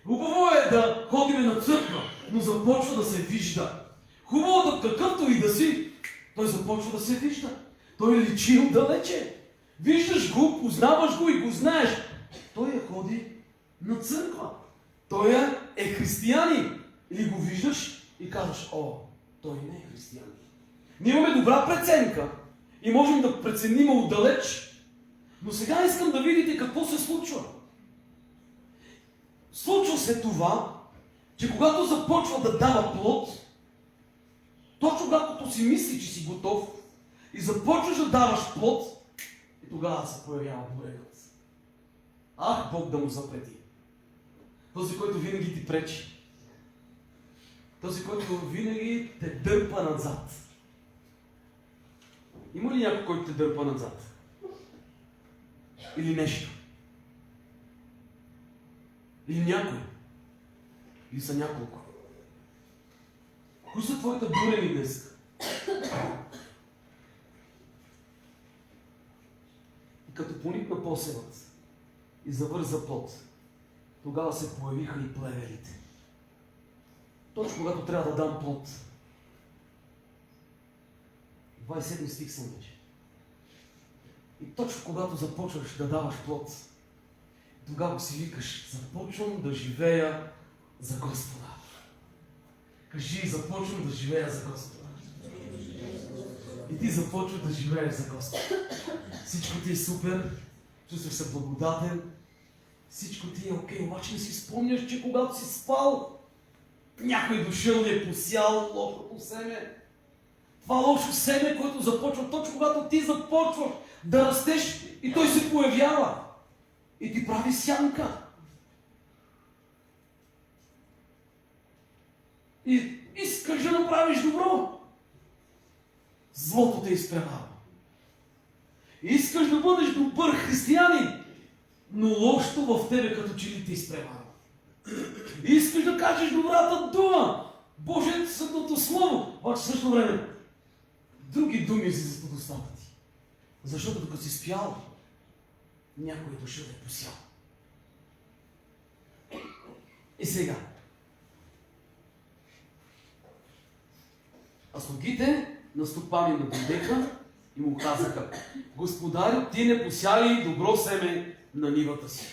Хубаво е да ходим на църква, но започва да се вижда. Хубаво да какъвто и да си, той започва да се вижда. Той личи отдалече. Виждаш го, познаваш го и го знаеш. Той ходи на църква. Той е християнин. Или го виждаш и казваш, о, той не е християнин. Ние имаме добра преценка и можем да преценим отдалеч. Но сега искам да видите какво се случва. Случва се това, че когато започва да дава плод, точно когато си мисли, че си готов и започваш да даваш плод, и тогава се появява буренът. Ах, Бог да му запрети. Този, който винаги ти пречи. Този, който винаги те дърпа назад. Има ли някой, който те дърпа назад? Или нещо? Или някой? Или са няколко? Кои са твоите бурени днес? И като поникна посевът и завърза плод, тогава се появиха и плевелите. Точно когато трябва да дам плод. 27 стих съм вече. И точно когато започваш да даваш плод, тогава си викаш, започвам да живея за Господа. Кажи, започвам да живея за Господа. И ти започваш да живееш за Господа. Всичко ти е супер, чувстваш се благодатен, всичко ти е окей, обаче не си спомняш, че когато си спал, някой дошъл и е посял лошото семе. Това лошо семе, което започва точно когато ти започваш да растеш и той се появява и ти прави сянка. И искаш да направиш добро. Злото те изпреварва. Искаш да бъдеш добър християнин, но лошото в тебе като че ли те изпреварва. Искаш да кажеш добрата дума, Божието Святото Слово, обаче в същото време други думи излизат от устата ти. Защото докато си спял, някой е дошъл да е посял. И сега. А слугите на стопанина дойдеха и му казаха: Господарю, ти не посяли добро семе на нивата си.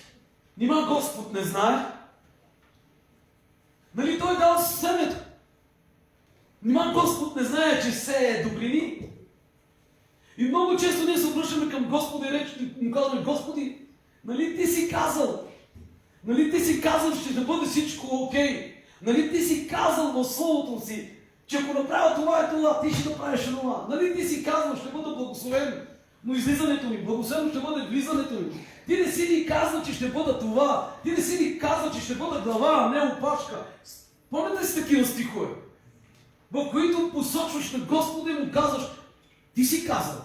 Нима Господ не знае? Нали той дал семето? Нима Господ не знае, че сее добрини? И много често ние се обръщаме към Господа и му казваме: Господи, нали ти си казал? Нали ти си казал, че да бъде всичко окей? Нали ти си казал в Словото си, че ако направя това и това, ти ще направиш това? Нали ти си казал, ще бъда благословен, но излизането ми, благословено ще бъде влизането ми? Ти не си ни казал, че ще бъда това. Ти не си ни казал, че ще бъда глава, а не опашка. Помните си такива стихове, в които посочваш на Господа и му казваш: ти си казал.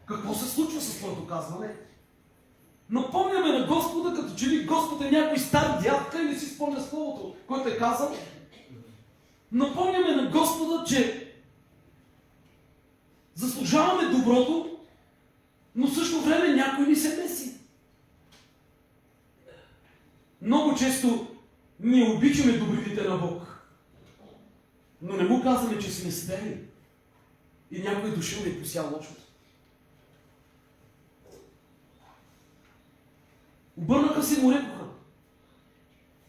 Какво се случва с твоето казване? Напомняме на Господа, като че ли Господ е някой стар дядка и не си спомня словото, което е казал. Напомняме на Господа, че заслужаваме доброто, но в същото време някой ни се меси. Много често ние обичаме добрите на Бог, но не му казваме, че сме смели и някой дошъл да е посял лошото. Обърнаха се и му рекоха: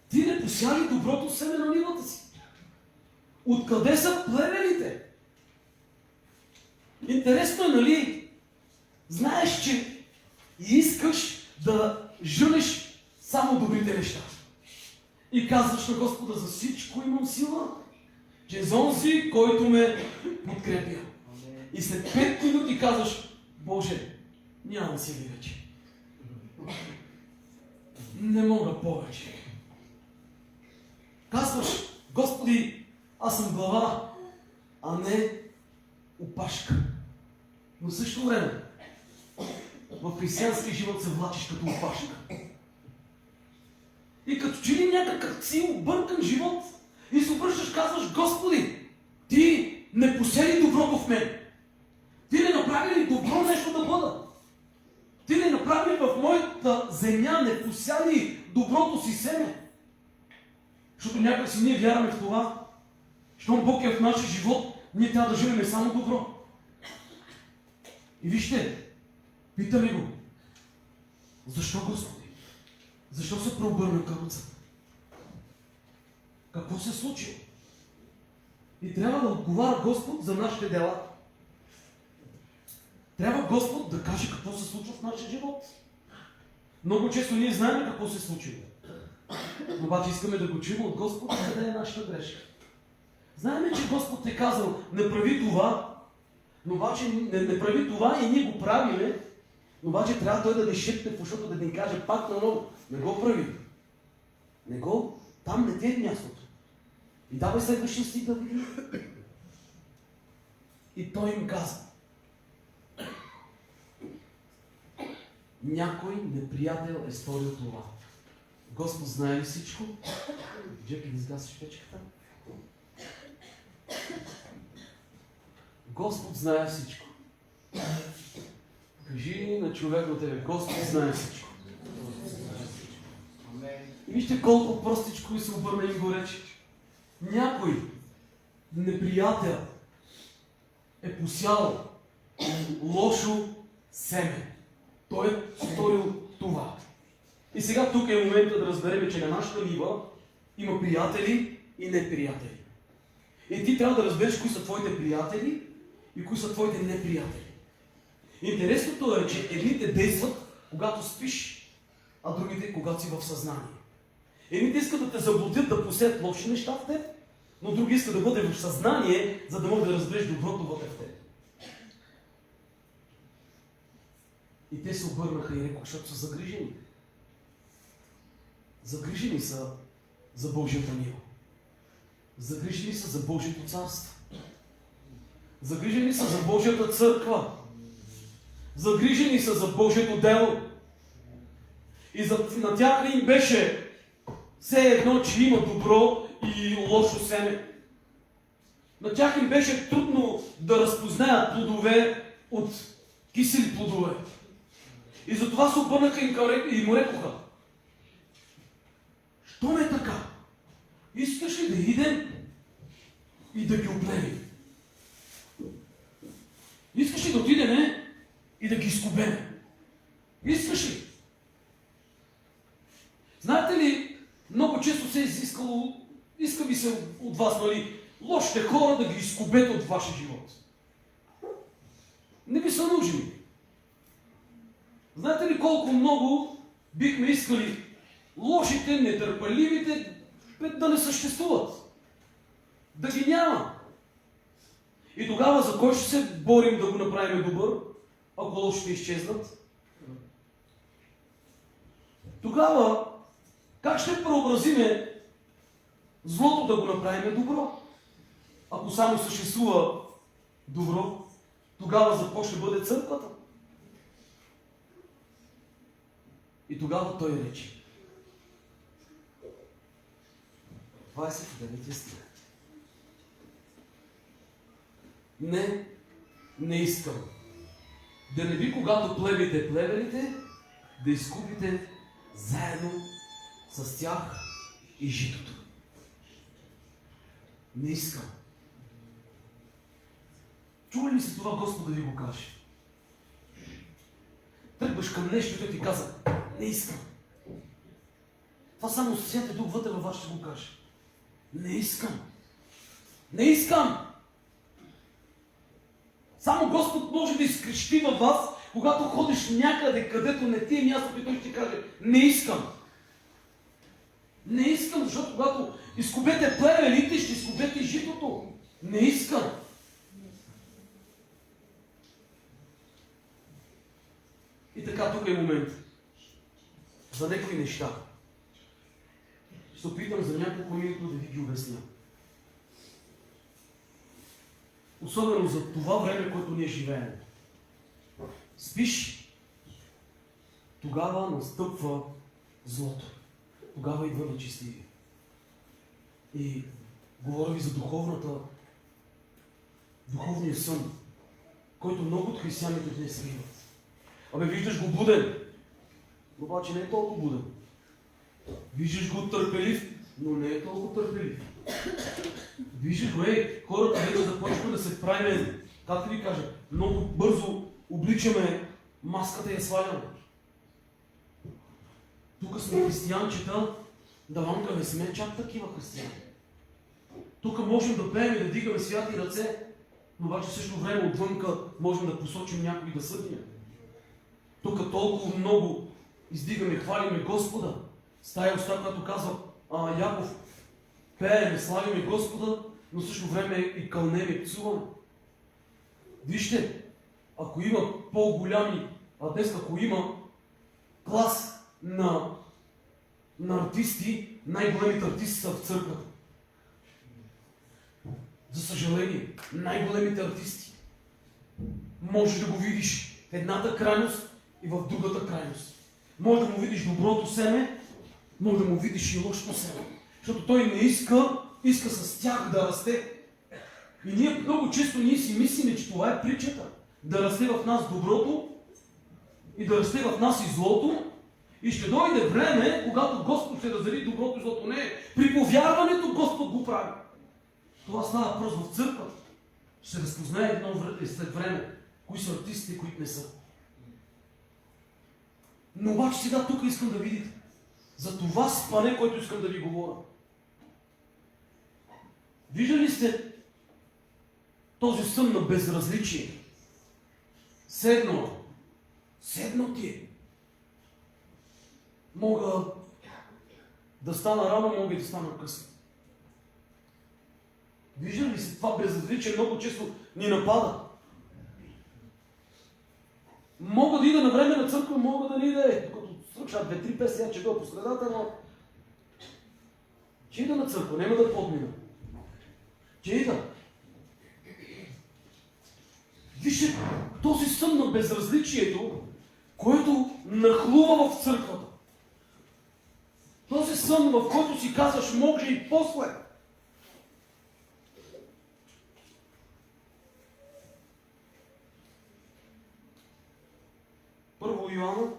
ти не посяли доброто семе на нивата си. Откъде са плевелите? Интересно е, нали? Знаеш, че искаш да жънеш само добрите неща. И казваш на Господа: за всичко имам сила, че за онзи, който ме подкрепя. И след 5 минути казваш: Боже, нямам сили вече. Не мога повече. Казваш: Господи, аз съм глава, а не опашка. Но в същото време в християнския живот се влачиш като опашка. И като че ли някакъв си объркан живот и се обръщаш, казваш: Господи, ти не посели доброто в мен. Ти не направи ли добро нещо да бъда? Ти не направи ли в моята земя, не посяли доброто си семе? Защото някак си ние вярваме в това. Щом Бог е в нашия живот, ние трябва да живеем само добро. И вижте, питаме го: защо, Господи? Защо се преобърна каруцата? Какво се случи? И трябва да отговаря Господ за нашите дела. Трябва Господ да каже какво се случва в нашия живот. Много често ние знаем какво се случи. Обаче искаме да го чуем от Господ, къде е нашата грешка. Знаем, че Господ е казал: не прави това, но обаче не прави това и ние го правиме, но обаче трябва Той да ни шепне, защото да ни каже пак наново: не го прави. Не го, там не ти е мястото. И давай следващия стих да видим. И Той им каза: някой неприятел е сторил това. Господ знае ли всичко? Джеки, да изгасиш печката. Господ знае всичко. Кажи на човек до тебе, Господ знае всичко. И вижте колко простичко и се обърна и го рече. Някой неприятел е посял лошо семе. Той е сторил това. И сега тук е момента да разберем, че на нашата нива има приятели и неприятели. И ти трябва да разбереш кои са твоите приятели и кои са твоите неприятели. Интересното е, че едните действат, когато спиш, а другите, когато си в съзнание. Едните искат да те заблудят, да посеят лоши неща в теб, но други искат да бъде в съзнание, за да могат да разбереш доброто вътре в теб. И те се обърнаха и рекоха, защото са загрижени. Загрижени са за Божията мила. Загрижени са за Божието царство. Загрижени са за Божията църква. Загрижени са за Божието дело. И на тях им беше все едно, че има добро и лошо семе. На тях им беше трудно да разпознаят плодове от кисели плодове. И затова се обърнаха и му рекоха: що ме е така? Искаш ли да идем и да ги оплемим? Искаш ли да отидем и да ги изкубем? Искаш ли? Знаете ли, много често се е изискало, иска ви се от вас, нали, лошите хора да ги изкубете от вашия живот. Не ви са нужни. Знаете ли колко много бихме искали лошите, нетърпеливите да не съществуват? Да ги няма. И тогава за кой ще се борим да го направим добър, ако лошите изчезнат? Тогава как ще преобразиме злото да го направим добро? Ако само съществува добро, тогава за какво ще бъде църквата? И тогава той рече. 29 стих. Не искам. Да не би, когато плевите плевелите, да изкупите заедно с тях и житото. Не искам. Чува ли се това Господ да ви го каже? Тръгваш към нещо и той ти каза: не искам. Това само Святия Дух вътре във вас ще го каже. Не искам. Не искам. Само Господ може да изкрещи във вас, когато ходиш някъде, където не ти е мястото, и той ще ти каже: не искам. Не искам, защото когато изкубете плевелите, ще изкубете житото. Не искам. И така, тук е момент за някои неща. Ще се опитам за няколко минути да ви ги обясня. Особено за това време, което ние живеем. Спиш, тогава настъпва злото. Тогава идва нечестивие. И говоря ви за духовния сън, който много от християните днес имат. Абе, виждаш го буден, обаче не е толкова буден. Виждаш го търпелив, но не е толкова търпелив. Виждаш го, хората вече започват да се правим, как да ви кажа, много бързо обличаме маската и я сваляме. Тук сме християнчета, да вам не сме чак такива християни. Тук можем да пеем и да дигаме святи ръце, но обаче в същото време отвънка можем да посочим някой да съдим. Тук толкова много издигаме, хвалиме Господа. С тая уста, която казва Яков, пееме, славиме Господа, но в същото време и кълнеме, и псуваме. Вижте, ако има по-голями, а днес ако има клас на артисти, най-големите артисти са в църквата. За съжаление, най-големите артисти можеш да го видиш в едната крайност и в другата крайност. Може да му видиш доброто семе, може да му видиш и лошото семе. Защото той не иска с тях да расте. И ние много често си мислим, че това е притчата. Да расте в нас доброто и да расте в нас и злото, и ще дойде време, когато Господ ще раздели доброто и злото. Не, при повярването Господ го прави. Това става просто в църквата. Ще разпознае едно след време, кои са артистите, които не са. Но обаче сега тук искам да видите за това спане, което искам да ви говоря. Виждали сте този сън на безразличие? Седнал ти е. Мога да стана рано, мога и да стана късно. Виждали ли се това безразличие много често ни напада? Мога да ида на време на църква, мога да не ида, докато слушат 2-3 песни, че го по средата, но че ида на църква, няма да подмина. Че ида. Вижте този сън на безразличието, което нахлува в църквата. Този сън, в който си казваш, може и после. Първо Йоанна.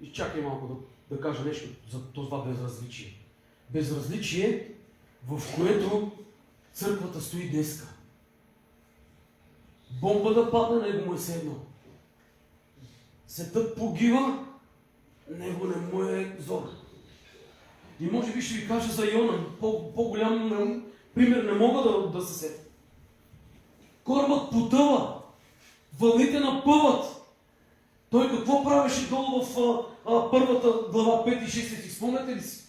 Изчакай малко да кажа нещо за това безразличие. Безразличие, в което църквата стои днеска. Бомба да падне, него му е седнал. Светът погива, него не му е зор. И може би ще ви кажа за Йона, по-голям пример не мога да се сетя. Корабът потъва, вълните напъват. Той какво правеше долу в първата глава 5 и 6 стих? Спомняте ли си?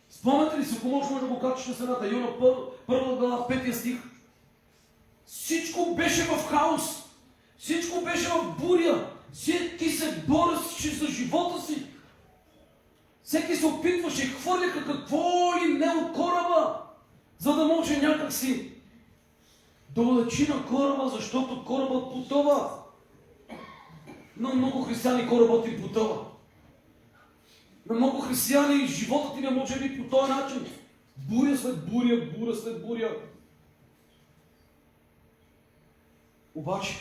Спомняте ли си, ако може да го качиш на средата? Йона първа глава 5 стих. Всичко беше в хаос. Всичко беше в буря. Всеки се бореше за живота си. Всеки се опитваше, хвърляха какво ли не от кораба, за да може някак си да улечи на кораба, защото корабът потъва. На много християни корабът им потъва. На много християни животът им не може би по този начин. Буря след буря, буря след буря. Обаче,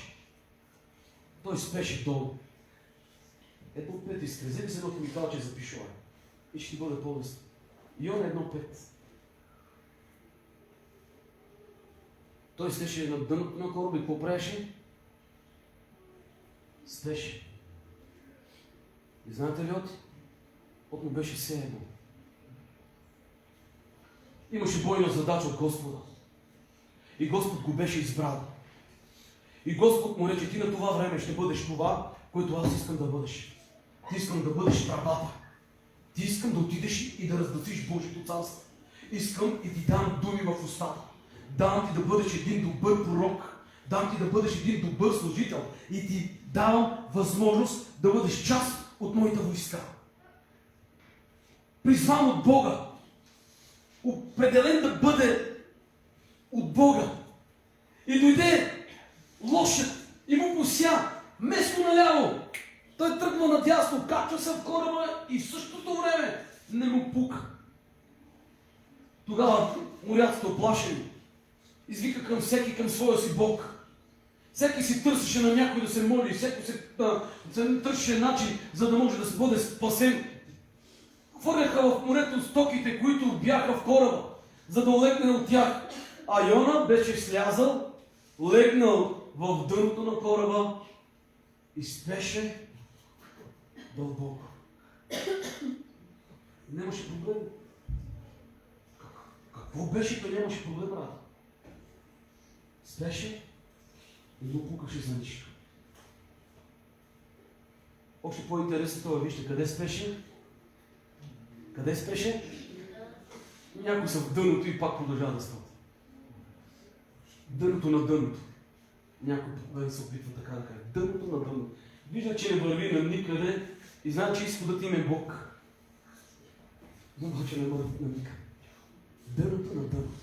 той спеше долу. Ето от 5 искри. Вземи се едно химикалче и запишувай. И ще ти бъде по-лесно. Йона 1.5. Той стеше на дъното на кораба и какво правеше? Спеше. И знаете ли от му беше все едно. Имаше бойна задача от Господа. И Господ го беше избрал. И Господ му рече, ти на това време ще бъдеш това, което аз искам да бъдеш. Ти искам да бъдеш тръбата. Ти искам да отидеш и да разгласиш Божието царство. Искам и ти дам думи в устата. Давам ти да бъдеш един добър пророк. Давам ти да бъдеш един добър служител. И ти давам възможност да бъдеш част от моята войска. Призван от Бога. Определен да бъде от Бога. И дойде лошът и му пося место наляво. Той тръгва надясно, качва се в кораба и в същото време не му пука. Тогава моряците оплашени извика към всеки към своя си Бог. Всеки си търсеше на някой да се моли, всеки се търсеше начин, за да може да се бъде спасен. Хвърляха в морето стоките, които бяха в кораба, за да олегне от тях. А Йона беше слязал, легнал в дъното на кораба и спеше дълбоко. Нямаше проблем. Какво беше, той нямаше проблем, брат? Спеше и го пукаше за нищо. Още по-интересно това, вижте, къде спеше? Къде спеше? Някой са в дъното и пак продължава да спят. Дъното на дъното. Някой да се опитва така да каже. Дъното на дъното. Вижда, че не върви на никъде и знае, че изходът им е Бог. Но обаче не върви на никъде. Дъното на дъното.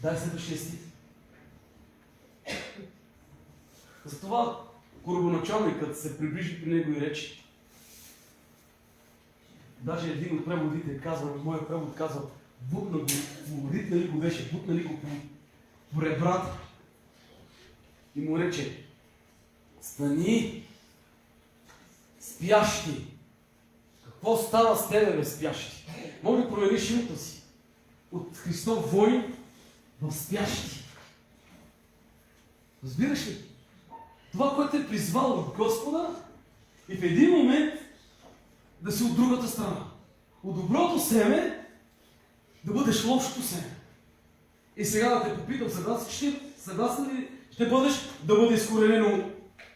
Дай следващия стих. Затова корабоначалникът се приближи при него и рече. Даже един от преводите казва, моят превод казва, бутна го, ритнали го беше, бутнали го по ребрата. и му рече: стани, спящи. Какво става с тебе, бе, спящи? Може да промениш името си от Христов воин в спящи. Разбираш ли? Това, което е призвал от Господа, и в един момент да си от другата страна. От доброто семе да бъдеш лошото семе. И сега да те попитам, съгласен ли ще бъдеш да бъде изкоренено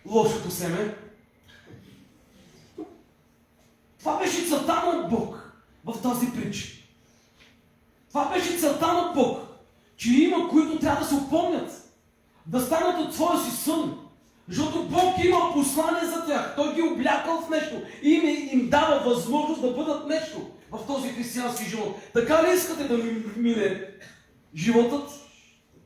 лошото семе? Това беше целта на Бог в тази притча. Това беше целта на Бог, че има, които трябва да се опомнят, да станат от своя си сън. Защото Бог има послание за тях. Той ги облякал в нещо и им дава възможност да бъдат нещо в този християнски живот. Така ли искате да мине животът?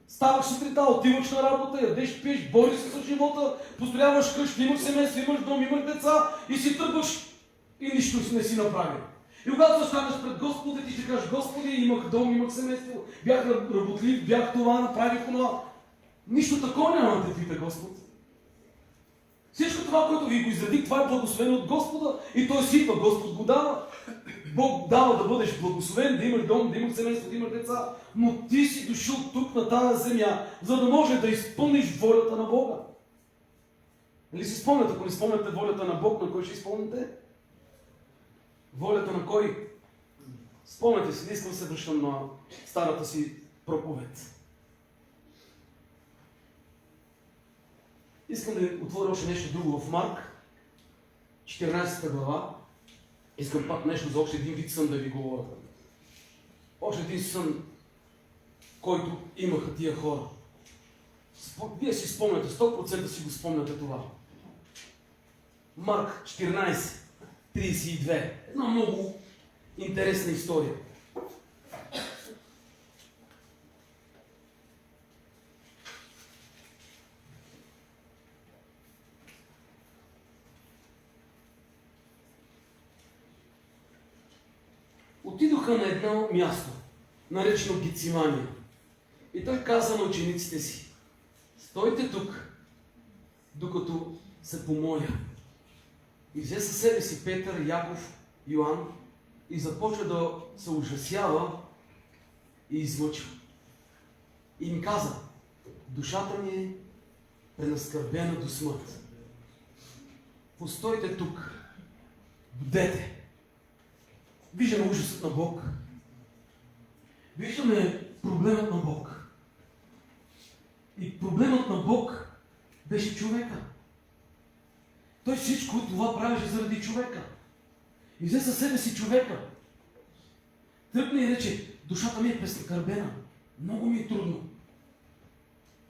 Ставаш сутринта, отиваш на работа, ядеш, пиеш, бориш се с живота, построяваш къща, имаш семейство, имаш дом, имаш деца и си тръгваш и нищо не си направил. И когато застанеш пред Господа, ти ще кажеш: Господи, имах дом, имах семейство, бях работлив, бях това, направих това. Нищо такова няма да те пита Господ. Всичко това, което ви го изредих, това е благословено от Господа и той си идва, Господ го дава. Бог дава да бъдеш благословен, да имаш дом, да имаш семейство, да имаш деца, но ти си дошъл тук на тази земя, за да може да изпълниш волята на Бога. Нали си спомняте? Ако не спомняте волята на Бог, на кой ще изпълните? Волята на кой? Спомняте си, не искам да се връщам на старата си проповед. Искам да отворя още нещо друго в Марк, 14 глава. Искам пак нещо за още един вид сън да ви говоря. Още един сън, който имаха тия хора. Вие си спомняте, 100% си го спомняте това. Марк 14, 32. Една много интересна история. Отидоха на едно място, наречено Гецимания. И той каза на учениците си: стойте тук, докато се помоля. И взе със себе си Петър, Яков, Йоан и започва да се ужасява и измъчва. И им каза: душата ми е пренаскърбена до смърт. Постойте тук, бдете. Виждаме ужасът на Бог. Виждаме проблемът на Бог. И проблемът на Бог беше човека. Той всичко това правеше заради човека. И взе със себе си човека. Тръпна и рече: душата ми е пренаскърбена. Много ми е трудно.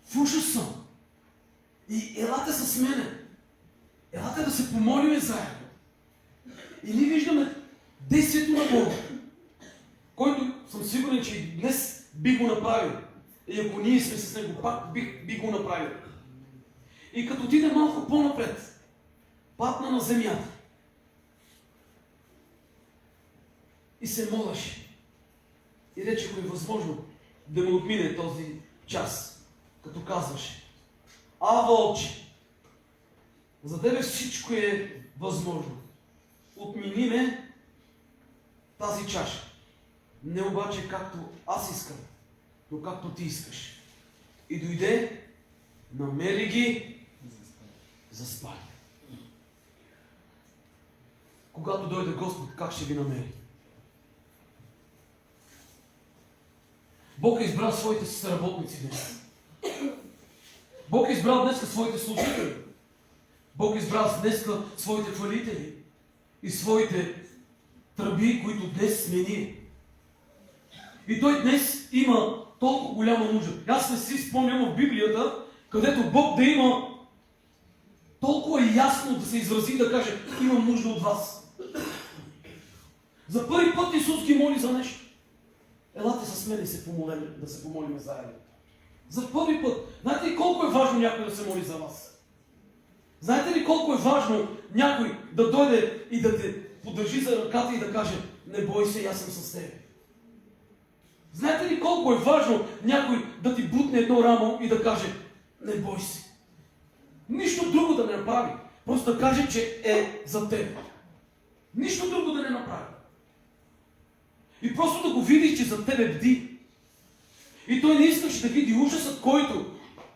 В ужас съм. И елате с мене. Елате да се помолиме заедно. И ние виждаме действието на Бога, който съм сигурен, че и днес би го направил. И ако ние сме с него, пак би го направил. И като отиде малко по-напред, падна на земята и се молеше. И рече, ако е възможно да му отмине този час, като казваше: Отче, за тебе всичко е възможно. Отмини ме тази чаша. Не обаче както аз искам, но както ти искаш. И дойде, намери ги, заспали. Когато дойде Господ, как ще ви намери? Бог е избрал своите съработници днес. Бог е избрал днес своите служители. Бог е избрал днес своите хвалители и своите тръби, които днес сме ние. И той днес има толкова голяма нужда. Аз не си спомням в Библията, където Бог да има толкова ясно да се изрази, да каже: имам нужда от вас. За първи път Исус ги моли за нещо. Елате с мен да се помолим заедно. За първи път. Знаете ли колко е важно някой да се моли за вас? Знаете ли колко е важно някой да дойде и да те поддържи за ръката и да каже: не бой се, аз съм с теб. Знаете ли колко е важно някой да ти бутне едно рамо и да каже: не бой се, друго да не направи. Просто да каже, че е за теб. Нищо друго да не направи. И просто да го видиш, че за тебе бди. И той не искаше да види ужасът, който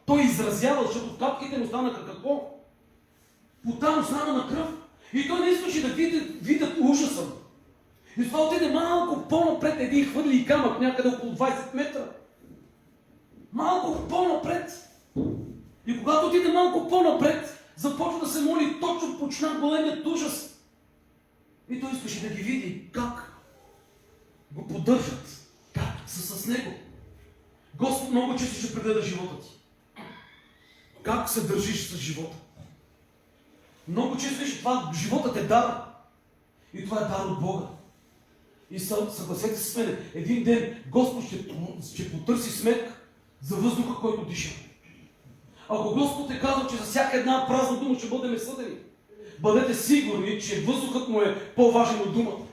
той изразява, защото капките му станаха какво? Пота му стана на кръв. И той не искаше да видят ужаса. И това отиде малко по-напред, един хвърли камък някъде около 20 метра. Малко по-напред. И когато отиде малко по-напред, започва да се моли, точно почна големият ужас. И той искаше да ги види как го поддържат, как са с него. Господ много често ще прегледа живота ти. Как се държиш с живота? Много често виж, това животът е дар. И това е дар от Бога. И съгласете се с мен, един ден Господ ще потърси сметка за въздуха, който диша. Ако Господ е казал, че за всяка една празна дума ще бъдем съдени, бъдете сигурни, че въздухът му е по-важен от думата.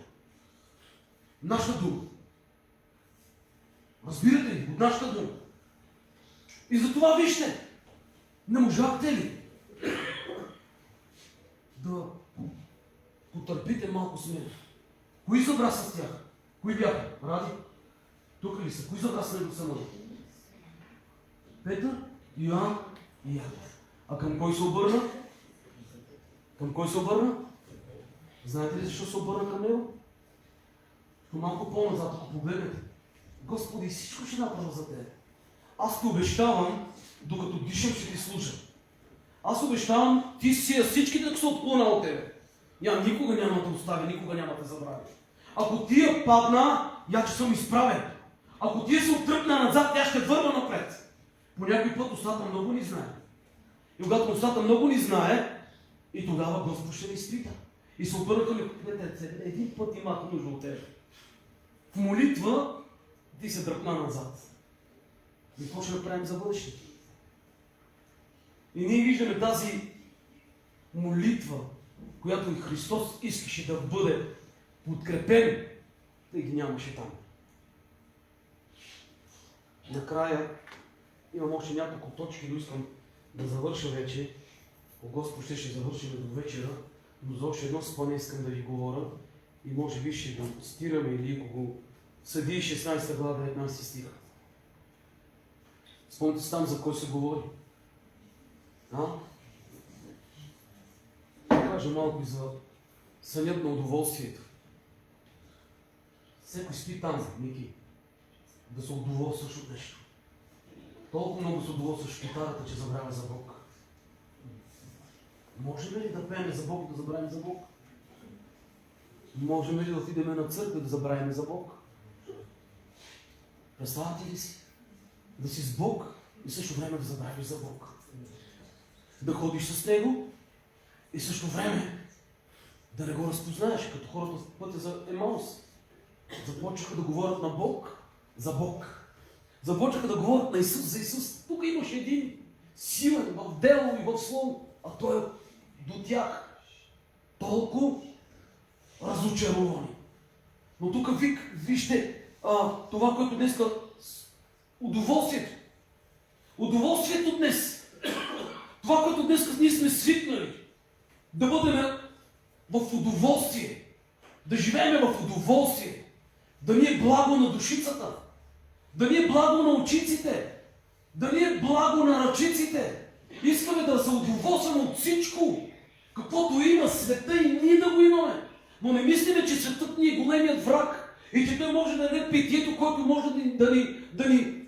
Нашата дума. Разбирате ли? От нашата дума. И затова вижте, не можахте ли да потърпите малко с мен? Кои събра с тях? Кои бяха? Ради? Тук ли са? Кои събра с него са мъже? Петър, Йоан и Яков. А към кой се обърна? Към кой се обърна? Знаете ли защо се обърна към него? Малко по-назад, ако погледнете. Господи, всичко ще направя за теб. Аз те обещавам, докато дишам, ще ти служа. Аз обещавам, ти си всичките, да се отклона от тебе. Никога няма да оставя, никога няма да забравя. Ако тия падна, я че съм изправен. Ако тия се оттръпна назад, тя ще върва напред. По някой път устата много ни знае. И когато устата много ни знае, и тогава Господ ще ни изпита. И се обърнаха ми, един път имах нужда от тебе. В молитва ти се дръпна назад. И какво ще направим за бъдещето? И ние виждаме тази молитва, която и Христос искаше да бъде подкрепен, да ги нямаше там. Накрая имам още няколко точки, но искам да завърша вече. Господ ще завършим до вечера, но за още едно спъне искам да ви говоря и може би ще го цитираме или ако го Съдии 16 глава 19 стих. Спомните се там за кой се говори? Да кажа малко и за сънят на удоволствието. Всеки спи там, Ники, да се удоволстваш от нещо. Толкова много се удоволстваш в китарата, че забравя за Бог. Можем ли да пеем за Бог и да забравим за Бог? Можем ли да отидем на църква и да забравим за Бог? Представате ли си? Да си с Бог и също време да забравиш за Бог. Да ходиш с Него и също време да не го разпознаеш, като хората в пътя за Емаус. Започнаха да говорят на Бог за Бог. Започнаха да говорят на Исус за Исус. Тук имаше един силен в дело и в слово, а той е до тях толкова разочаровани. Но тук вижте това, което днес удоволствието. Удоволствието днес. Това, което днес ние сме свикнали. Да бъдем в удоволствие. Да живеем в удоволствие. Да ни е благо на душицата. Да ни е благо на очиците. Да ни е благо на ръчиците. Искаме да се удоволстваме от всичко. Каквото има света и ние да го имаме. Но не мислиме, че светът ни е големият враг. И че той може да даде питието, което може да ни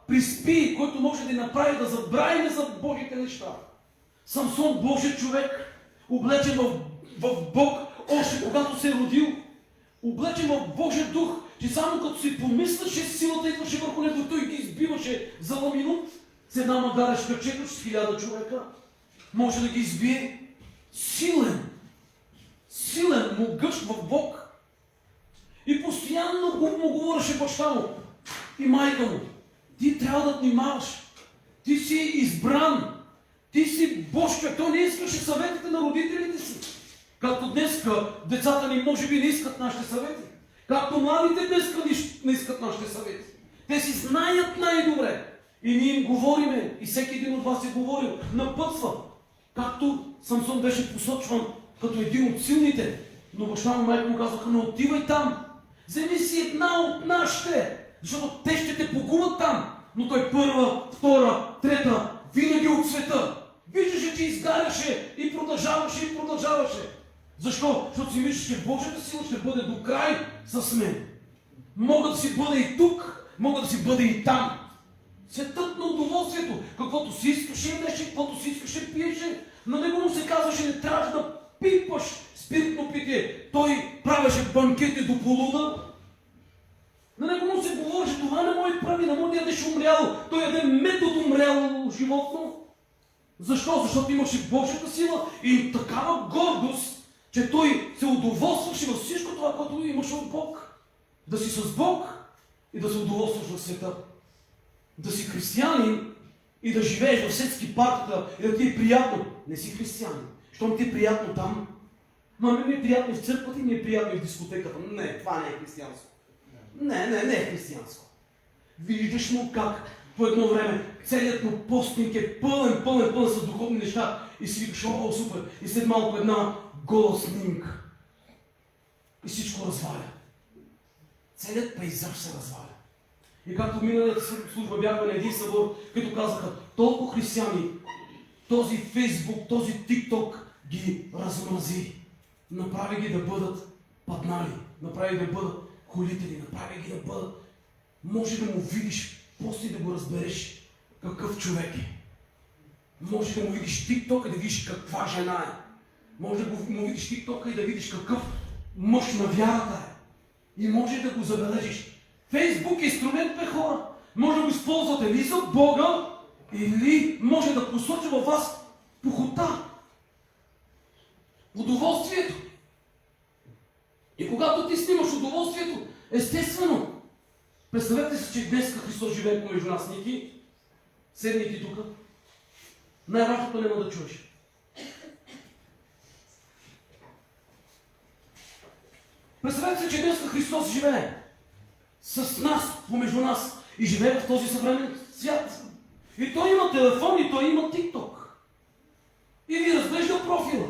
приспи, който може да ни направи да забравим за Божите неща. Самсон, Божий човек, облечен в Бог, още когато се е родил, облечен в Божия дух, че само като си помисляше, силата идваше върху него, той ги избиваше за ламинут с една магарешка чека с 1000 човека. Може да ги избие силен, могъщ в Бог. И постоянно му говореше баща му и майка му. Ти трябва да внимаваш. Ти си избран. Ти си Божий човек. Той не искаше съветите на родителите си. Както днес децата ни може би не искат нашите съвети. Както младите днес не искат нашите съвети. Те си знаят най-добре. И ние им говориме. И всеки един от вас е говорил. Напътства. както Самсон беше посочван като един от силните, но баща му майка му казаха, не отивай там. Вземи си една от нашите, защото те ще те погубят там. Но той първа, втора, трета, винаги от света. Виждаше, че изгаряше и продължаваше и продължаваше. Защо? Защото си мислиш, че Божията сила ще бъде до край с мен. Мога да си бъда и тук, мога да си бъда и там. Светът на удоволствието, каквото си искаше имаше, каквото си искаше пиеше. На него му се казваше, не трябваше да пипаш спиртно питие. Той правеше банкети до полуда. На него му се говореше, това не може прави, не може да ядеш умряло. Той яде мед от умряло животно. Защо? Защото имаше Божията сила и такава гордост, че той се удоволстваше във всичко това, което имаше от Бог. Да си с Бог и да се удоволстваш в света. Да си християнин и да живееш в светски парката и да ти е приятно. Не си християнин. Щом ти е приятно там, ми е приятно в църквата и ми е приятно в дискотеката. Не, това не е християнско. Не е християнско. Виждаш му как по едно време целият му постник е пълен с духовни неща и си викаш, о, супер, и след малко една гола снимка. И всичко разваля. Целият пейзаж се разваля. И както миналата служба бяхме на един събор, като казаха, толкова християни, този Фейсбук, този ТикТок ги размрази. Направи ги да бъдат паднали, направи да бъдат холители, направи ги да бъдат. Може да му видиш, после да го разбереш какъв човек е. Може да му видиш ТикТок и да видиш каква жена е. Може да му видиш ТикТока и да видиш какъв мъж на вярата е. И може да го забележиш. Фейсбук е инструмент, бе хора. Може да го използвате или за Бога, или може да посочи във вас похота. Удоволствието. И когато ти снимаш удоволствието, естествено, представете си, че днес Христос живее помежду нас, Ники, седни тук, най-важното няма да чуеш. Представете си, че днес Христос живее с нас, помежду нас и живее в този съвременен свят. И той има телефон, и той има ТикТок. И ви разглежда профила.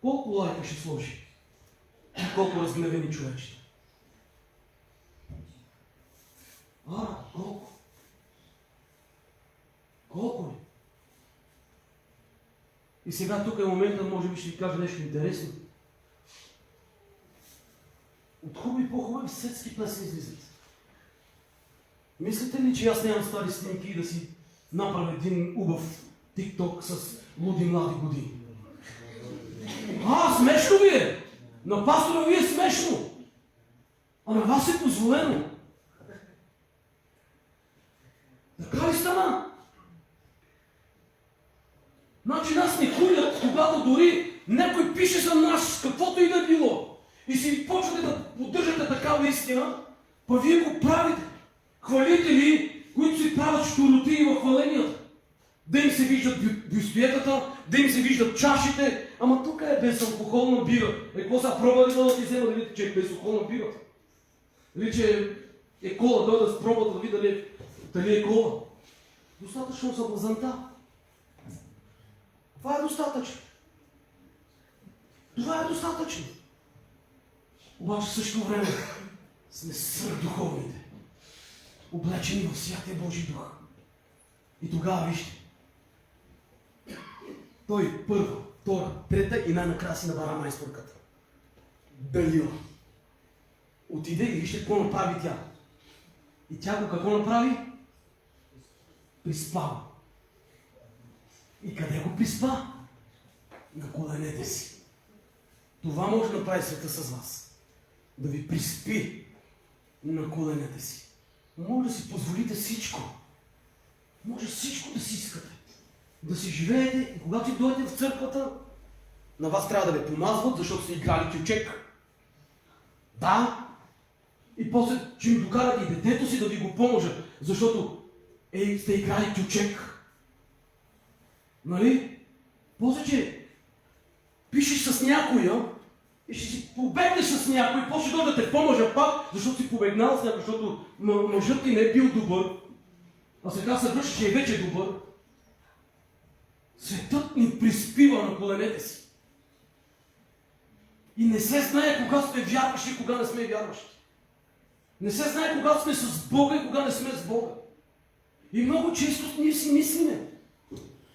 Колко лайка ще сложи? И колко разгневени човечета? Колко? Колко ли? И сега тук е момента, може би ще ви кажа нещо интересно. От хубави по-хубави светски песни излизат. Мислите ли, че аз нямам стари снимки и да си направя един убав ТикТок с луди млади години? Смешно ви е! На пастора ви е смешно! А на вас е позволено! Така ли стана? Значи нас не хулят, когато дори някой пише за нас, каквото и да е било. И си почвате да поддържате такава истина, па вие го правите. Хвалители, които си правят щуротии в хваленията. Да им се виждат бюстиетата, да им се виждат чашите, ама тук е безалкохолна бира. Какво са пробвали да ти взема да видите, че е безалкохолна бира? Или че е кола, да спробват да види дали е кола. Достатъчно за блазанта. Това е достатъчно. Това е достатъчно. Обаче в същото време сме свръхдуховните, облечени в Святия Божий дух. И тогава вижте, той първа, втора, трета и най-накрая си набара майсторката. Далила. Отиде и вижте какво направи тя. И тя го какво направи? Приспава. И къде го приспа? На коленете си. Това може да направи света с вас. Да ви приспи на коленете си. Може да си позволите всичко. Може всичко да си искате. Да си живеете и когато си дойдете в църквата, на вас трябва да ви помазват, защото сте играли кючек. Да. И после ще ми докарате и детето си да ви го поможа, защото сте играли кючек. Нали? После, че пишеш с някоя и ще си побегнеш с някой, после ще дойде да те помажа пак, защото си побегнал с някой, защото мъжът ти не е бил добър, а сега се връщаш и е вече добър. Светът ни приспива на коленете си. И не се знае кога сме вярващи и кога не сме вярващи. Не се знае кога сме с Бога и кога не сме с Бога. И много често ние си мислиме: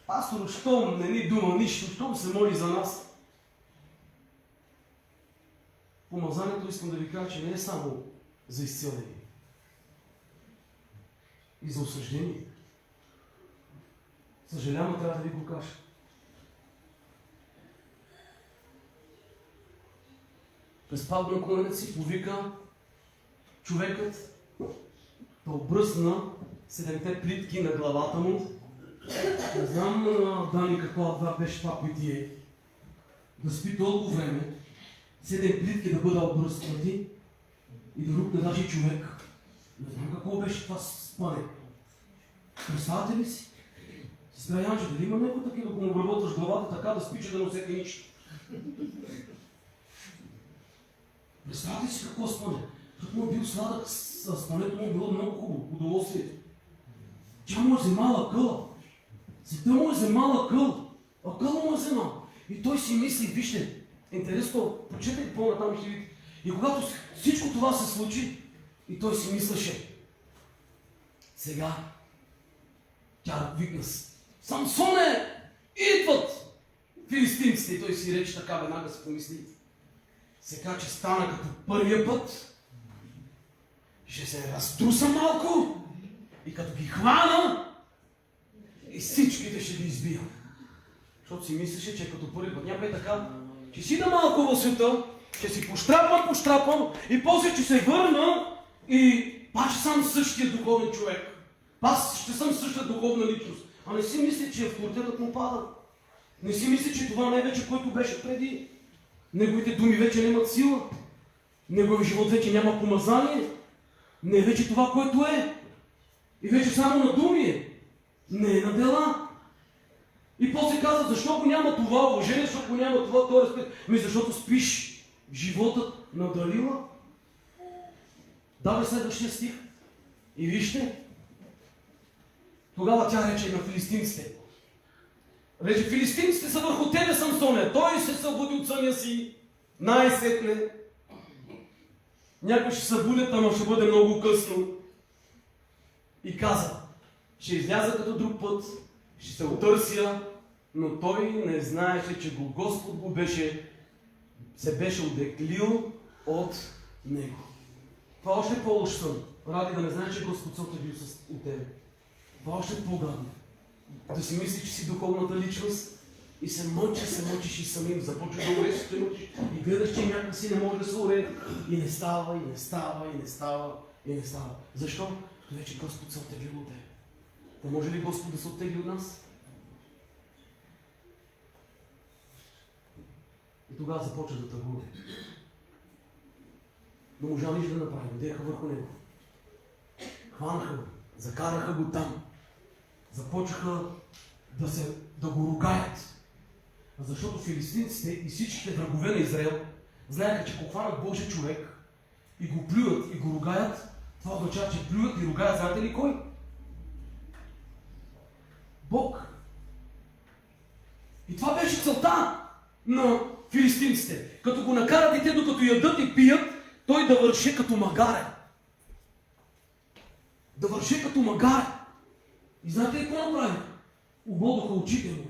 пастор, щом не ни дума нищо, щом се моли за нас. Помазанието, искам да ви кажа, че не е само за изцеление и за осъждение. Съжалявам, трябва да ви го кажа. През палубна коленец си повика човекът да обръсна 7 плитки на главата му. Не знам, Дани, това беше това питие. Да спи толкова време, 7 плитки да бъда обръснати и да рукне даже човек. Не знам какво беше това спане. Представете ли си? Сестра Янче, дали има някой такива, да го обработваш главата така да спи, че да не усети нищо? Представете си какво спане. Защото му е бил сладък, спането му е било много хубаво, удоволствието. Тя му е вземала къла. Света му е вземала къл, а къла му е вземала. И той си мисли, вижте, интересно, прочетете по-натам ще видите. И когато всичко това се случи, и той си мислеше: сега тя викна: Самсоне, идват филистимците! И той си рече така, веднага се помисли: сега, че стана като първия път, ще се разтруса малко и като ги хвана, и всичките ще ги избия. Защото си мислеше, че като първи път някой е така, че си да малко в света, ще си поштрапвам и после ще се върна и пак ще съм същия духовен човек. Аз ще съм същата духовна личност. А не си мисли, че авторитетът му пада. Не си мисли, че това не е вече, което беше преди. Неговите думи вече нямат сила. Неговият живот вече няма помазание. Не е вече това, което е. И вече само на думи е. Не е на дела. И после каза: защо го няма това уважение, защо го няма това респект? Защото спиш животът на Далила. Давай следващия стих. И вижте. Тогава тя рече на филистимците: рече: филистимците са върху тебе, Самсоне. Той се събуди от съня си. Най-сетне. Някой ще събудят, ама ще бъде много късно. И каза: ще изляза като друг път, ще се отърся, но той не знаеше, че Господ се беше отеглил от него. Това още е по-лош сън. Ради да не знае, че Господ се отеглил от тебе. Това още е по-гадно. Да си мисли, че си духовната личност и се мъчиш и самим. Започваш да уреш, ще мъчиш и гледаш, че някак си не може да се уреди. И не става, и не става, и не става, и не става. Защо? Вече Господ се оттегли от тебе. Да може ли Господ да се оттегли от нас? И тогава започва да тъгува. Но можа нищо да направи. Деха върху него. Хванаха го. Закараха го там. Започнаха да го ругаят. Защото филистинците и всичките врагове на Израел знаеха, че ако хванат Божия човек и го плюят и го ругаят, това означава, че плюят и ругаят, знаете ли кой? Бог. И това беше целта на филистинците. Като го накарат и те, докато ядат и пият, той да върши като магаре. Да върши като магаре. И знаете ли какво направиха? Ободоха очите му.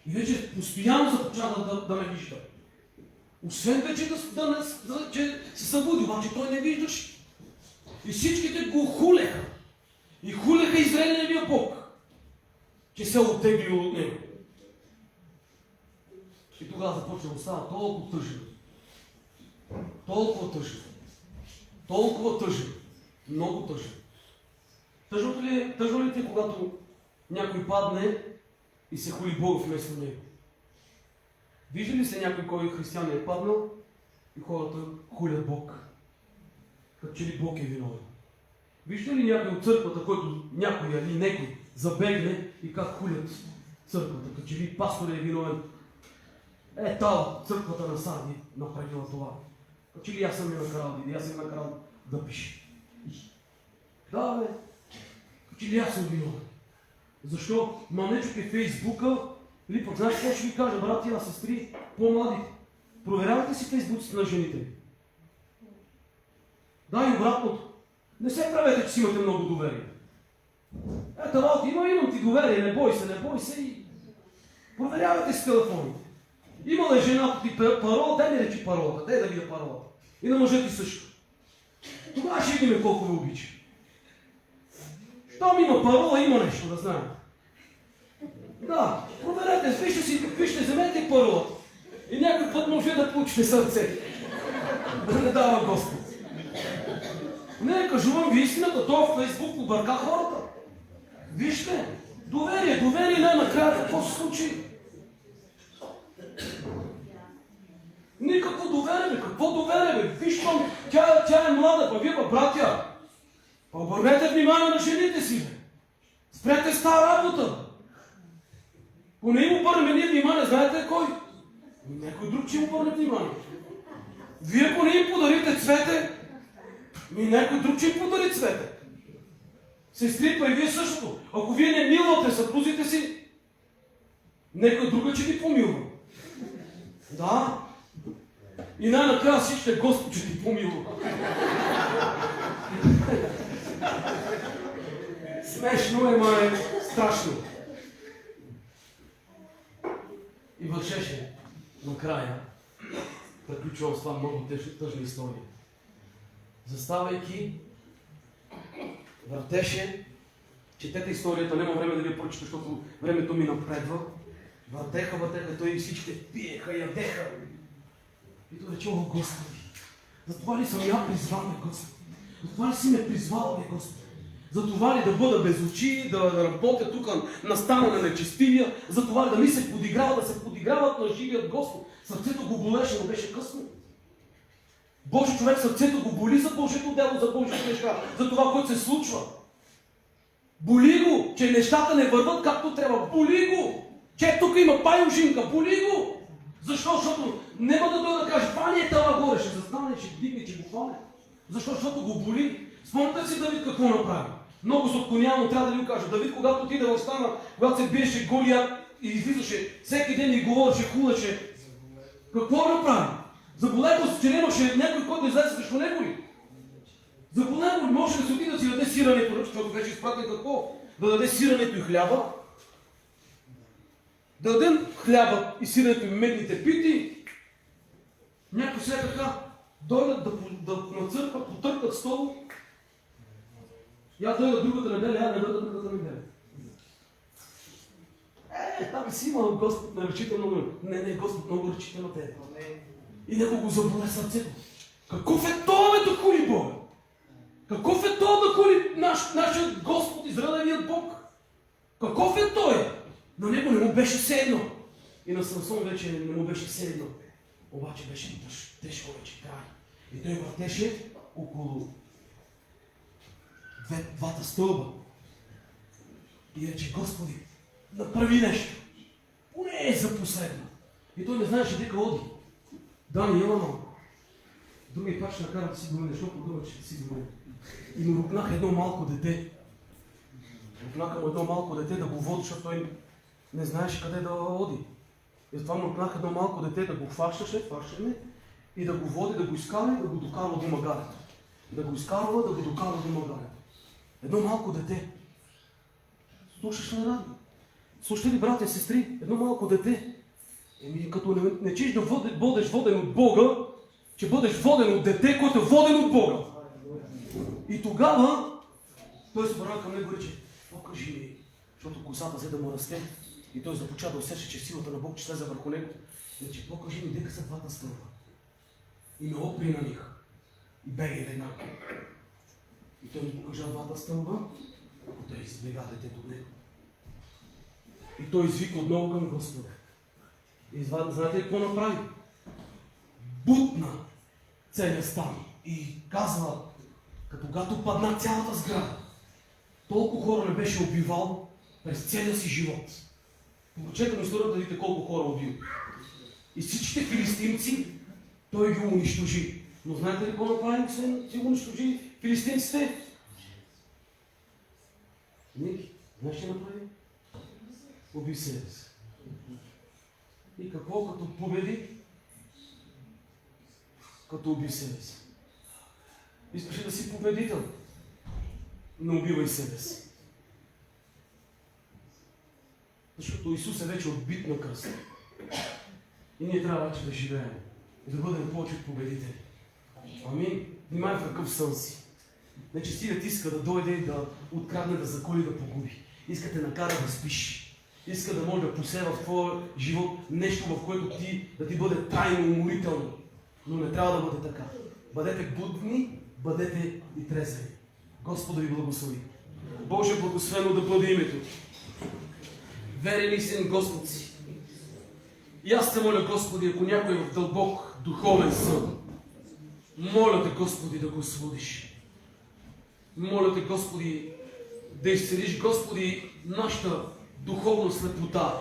И вече постоянно започна да ме вижда. Освен вече че се събуди, обаче той не виждаше. И всичките го хулеха. И хулеха Израилевия Бог, че се оттеглил от него. И тогава започна да става толкова тъжен. Толкова тъжен. Толкова тъжен. Много тъжен. Тъжно ли ти, когато някой падне и се хули Бога вместо него? Вижда ли се някой, кой християн е паднал и хората хулят Бог? Като че ли Бог е виновен? Вижда ли някой от църквата, който някой или некой забегне и как хулят църквата? Като че ли пастор е виновен? Църквата на Сарди направила това. Като че ли аз съм накарал да пише? Да, бе. Като че ли аз съм виновен? Защо? Манечок е Фейсбука, или пък знаеш какво ще ви кажа, брати и сестри, по-младите. Проверявайте си фейсбуците на жените. Да, и обратното. Не се правете, че си имате много доверие. Ето, Валти, имам ти доверие, не бой се и проверявайте си телефоните. Има ли жената ти парола, дай ми речи паролата, дай да видя паролата. И на мъжете също. Тогава ще видим колко ви обича. Щом има парола, има нещо да знаем. Да, проверете, вижте, вземете паролата. И някой път може да получите сърце. Да не дава Господ. Не, кажувам ви истината, той в Фейсбук обърка хората. Вижте, доверие, най-накрая какво се случи? Никакво доверие, какво доверие? Вижте, тя е млада, па вие, братя. Обърнете внимание на жените си, бе. Спрете с тази работа. Поне им обърнем ние внимание, знаете кой? Някой друг ще им обърне внимание. Вие поне им подарите цвете, някой друг ще им подари цвете. Сестри, па и вие същото. Ако вие не милвате съпрузите си, някой друга ще ги помилва. Да. И най-накрая всички Господ ще ти помилва. Смешно е, ма е страшно. И вършеше накрая, приключвам с това много тъжна история. Заставайки, въртеше, четете историята, няма време да ви я прочета, защото времето ми напредва. Въртеха, той и всичките пиеха, ядеха. И той рече: о, Господи, затова ли съм я призвал, Господи? Затова ли си ме призвал, Господи? Затова ли да бъда без очи, да работя тук на стана на нечестивия, затова ли да ми се подиграват, да се подиграват на живият Господ? Сърцето го болеше, но беше късно. Божи човек, сърцето го боли за Божието дело, за Божието неща, за това, което се случва. Боли го, че нещата не върват както трябва. Боли го, че тук има пайожинка. Боли го. Защо? Защото няма да дойде да каже: това не е това горе, ще застане, ще вдигне, че го хване. Защо? Защото го боли. Спомняте си Давид какво направи? Много се отклонявам, трябва да ви го кажа. Давид, когато отиде в стана, когато се биеше Голиат и излизаше всеки ден и говореше, хулеше, какво направи? Заболего се, че нямаше някой, който да излезе срещу него ли? Заболего ли? Може да се отиде да си даде сирането, защото беше изпратен какво? Да даде сирането и хляба. Да дадем хляба и сирането и медните пити. Някой след така дойдат да нацърпат, потъркат стол. Я дойда другата неделя, я не дойда другата неделя. Там си има Господ наречително. Не, Господ много речително тебе. И него го заболе сърцето. Каков е това, бе, да хули Бога? Каков е това да хули нашият Господ, Израилевият Бог? Каков е той? На него не му беше седно. И на Самсон вече не му беше седно. Обаче беше тежко вече край. И той въртеше около двата стълба. И рече: Господи, направи нещо. Поне е за последно. И той не знаеше дека оди. Да, не има малко. Други пак ще накарат да си говори, защото думат, ще си говори. И му рукнах едно малко дете. Рукнаха му едно малко дете да го води, защото той не знаеше къде да оди. И затова му рукнах едно малко дете да го фащаше и да го води, да го изкара и да го докарва до магарето. Да го изкарва, да го докарва до магарето. Едно малко дете. Слушаш ли радио? Слушате ли, братя и сестри? Едно малко дете. Като не чеш да бъдеш воден от Бога, че бъдеш воден от дете, което е воден от Бога. И тогава той се обърна към него и рече: покажи ми, защото косата взе да му расте. И той започва да усеща, че силата на Бог ще слезе върху него. И рече: покажи ми дека са двата стълба. И ме опри на них. И бегай веднага. И той ми покажа двата стълба, и той избега детето от него. И той извика отново към Господа. И знаете ли какво направи? Бутна целият стан и казва, когато падна цялата сграда, толкова хора не беше убивал през целия си живот. Прочете му историята да видите колко хора убил. И всичките филистимци той ги унищожи. Но знаете ли какво направи, си го унищожи филистимците? Ники, знаеш ще направи? уби себе си. И какво като победи? Като уби себе си. Искаш да си победител, но убивай себе си. Защото Исус е вече отбит на кръста. И ние трябва вече да живеем. И да бъдем повече от победители. Амин. Внимай в какъв сън си. Нечестивият иска да дойде и да открадне, да заколи, да погуби. Иска те накара да спиш. Иска да може да посее в твоя живот нещо, в което да ти бъде тайно, уморително. Но не трябва да бъде така. Бъдете будни, бъдете и трезвени. Господа ви благослови. Боже, благословено да бъде името. Верен и син Господ си. И аз те моля, Господи, ако някой е в дълбок духовен сън, моля те, Господи, да го освободиш. Моля те, Господи, да изцелиш, Господи, нашата духовна слепота.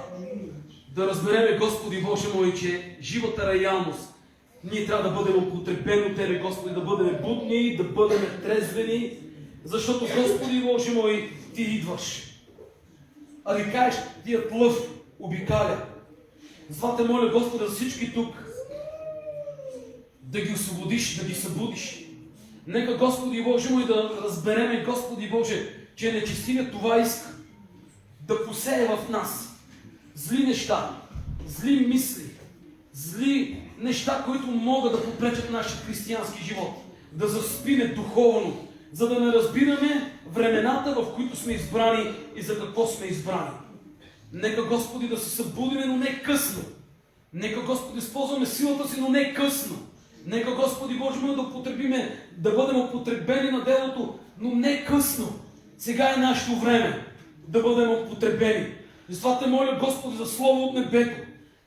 Да разбереме, Господи Боже мой, че живата реалност ние трябва да бъдем употребени от Тебе, Господи, да бъдем будни, да бъдем трезвени, защото, Господи Боже мой, Ти идваш. А да кажеш, тия плъв обикаля. Затова те моля, Господи, за всички тук да ги освободиш, да ги събудиш. Нека, Господи Боже мой, да разбереме, Господи Боже, че нечестивият това иска да посее в нас зли неща, зли мисли, зли неща, които могат да попречат нашия християнски живот, да заспине духовно, за да не разбираме времената, в които сме избрани и за какво сме избрани. Нека, Господи, да се събудиме, но не късно. Нека, Господи, използваме силата си, но не късно. Нека, Господи Боже мой, да бъдем употребени на делото, но не късно. Сега е нашето време да бъдем употребени. Затова те моля, Господи, за Слово от небето.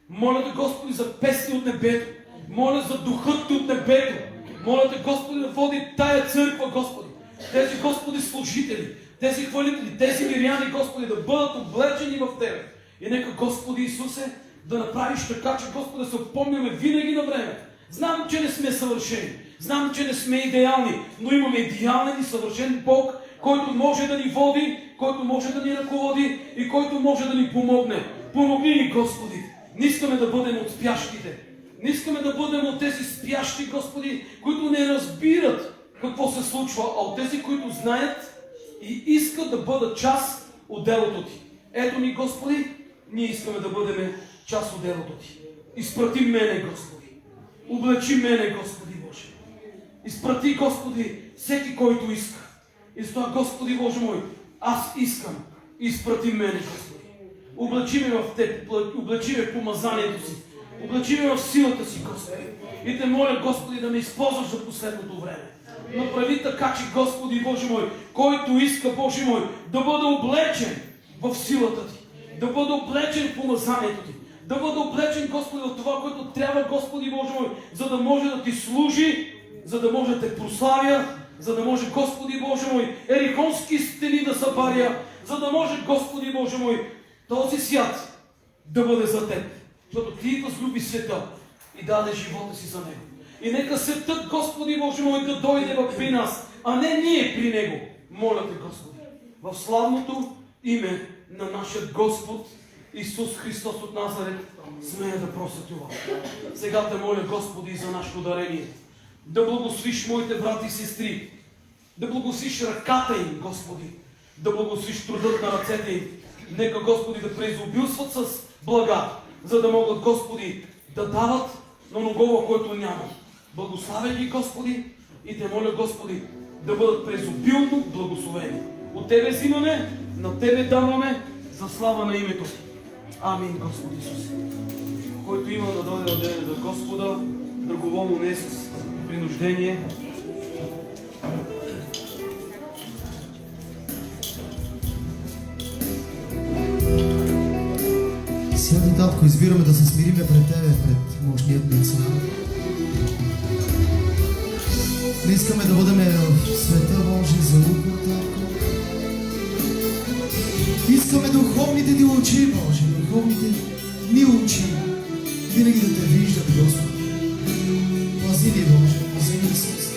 Моля те, Господи, за песни от небето. Моля за Духът Ти от небето. Моля те, Господи, да води тая църква, Господи. Тези, Господи, служители, тези хвалители, тези миряни, Господи, да бъдат облечени в Тебе. И нека, Господи Исусе, да направиш така, че, Господи, да се помняме винаги на време. Знам, че не сме съвършени. Знам, че не сме идеални, но имаме идеален и съвършен Бог, който може да ни води, който може да ни ръководи и който може да ни помогне. Помогни ни, Господи! Не искаме да бъдем от спящите. Не искаме да бъдем от тези спящи, Господи, които не разбират какво се случва, а от тези, които знаят и искат да бъдат част от делото Ти. Ето ни, Господи, ние искаме да бъдем част от делото Ти. Изпрати мене, Господи. Облечи мене, Господи Боже. Изпрати, Господи, всеки, който иска. И с това, Господи Боже мой, аз искам. Изпрати мене, Господи. Облечи ме в Теб, облечи ме в помазанието си. Облечи ме в силата си, Господи. И те моля, Господи, да ме използваш за последното време. Направи така, че, Господи Боже мой, който иска, Боже мой, да бъде облечен в силата Ти. Да бъде облечен в помазанието Ти. Да бъде облечен, Господи, от това, което трябва, Господи Боже мой, за да може да Ти служи, за да може да Те прославя, за да може, Господи Боже мой, ерихонски стени да събаря, за да може, Господи Боже мой, този свят да бъде за Теб. Защото Ти възлюби света и даде живота си за него. И нека светът, Господи Боже мой, да дойде при нас, а не ние при него. Моля Те, Господи, в славното име на нашия Господ Исус Христос от Назарет, смея да прося това. Сега Те моля, Господи, за нашето дарение. Да благословиш моите брати и сестри. Да благословиш ръката им, Господи. Да благословиш трудът на ръцете им. Нека, Господи, да преизобилстват с блага, за да могат, Господи, да дават на многого, който няма. Благославя ги, Господи, и Те моля, Господи, да бъдат преизобилно благословени. От Тебе взимаме, на Тебе даваме, за слава на името Ти. Амин, Господи Исус. Който има да дойде да дене за Господа, драговолно не с принуждение.
Святи Татко, избираме да се смириме пред Тебе, пред мощният ни Цар. Не искаме да бъдем в света Божий за укор, Татко. Искаме духовните Ти очи, Боже, духовните ни очи винаги да Те виждат, Господи. Пази ни, Боже, пази ни, Исус.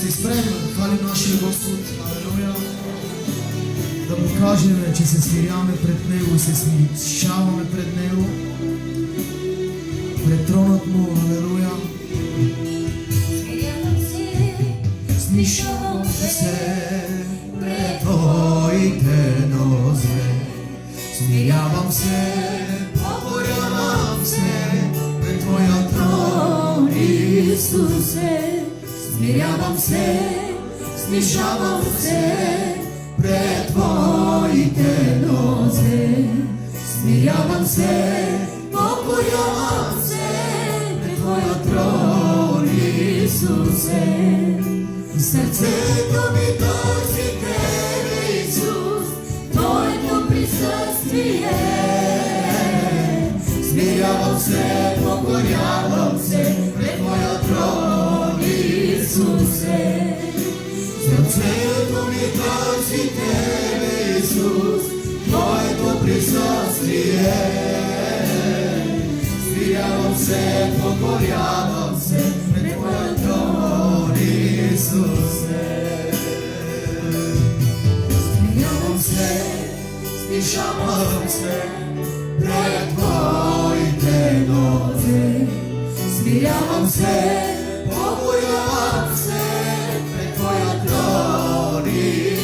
Се изправим, хвалим нашия Господ. Алелуя. кажем, че се смиряваме пред Него и се смиряваме пред Него, пред тронът Му, алелуя. Смирявам се пред Твоите нозе, смирявам се, покорявам се пред Твоя трон, Исусе. Смирявам се, снишавам се пред Твоите нозе. Смирявам се, покорявам се пред Твоя трон, Исусе. Сърцето ми търси Тебе, Исус, Твоето присъствие. Смирявам се, покорявам се пред Твоя трон, Исусе. Сърцето ми търси Тебе, Исус, Твоето присъствие. Смирявам се, покорявам се пред Твоя трон, Исусе. Смирявам се, снишавам се пред Твоите нозе. Смирявам се, покорявам се пред Твоя трон,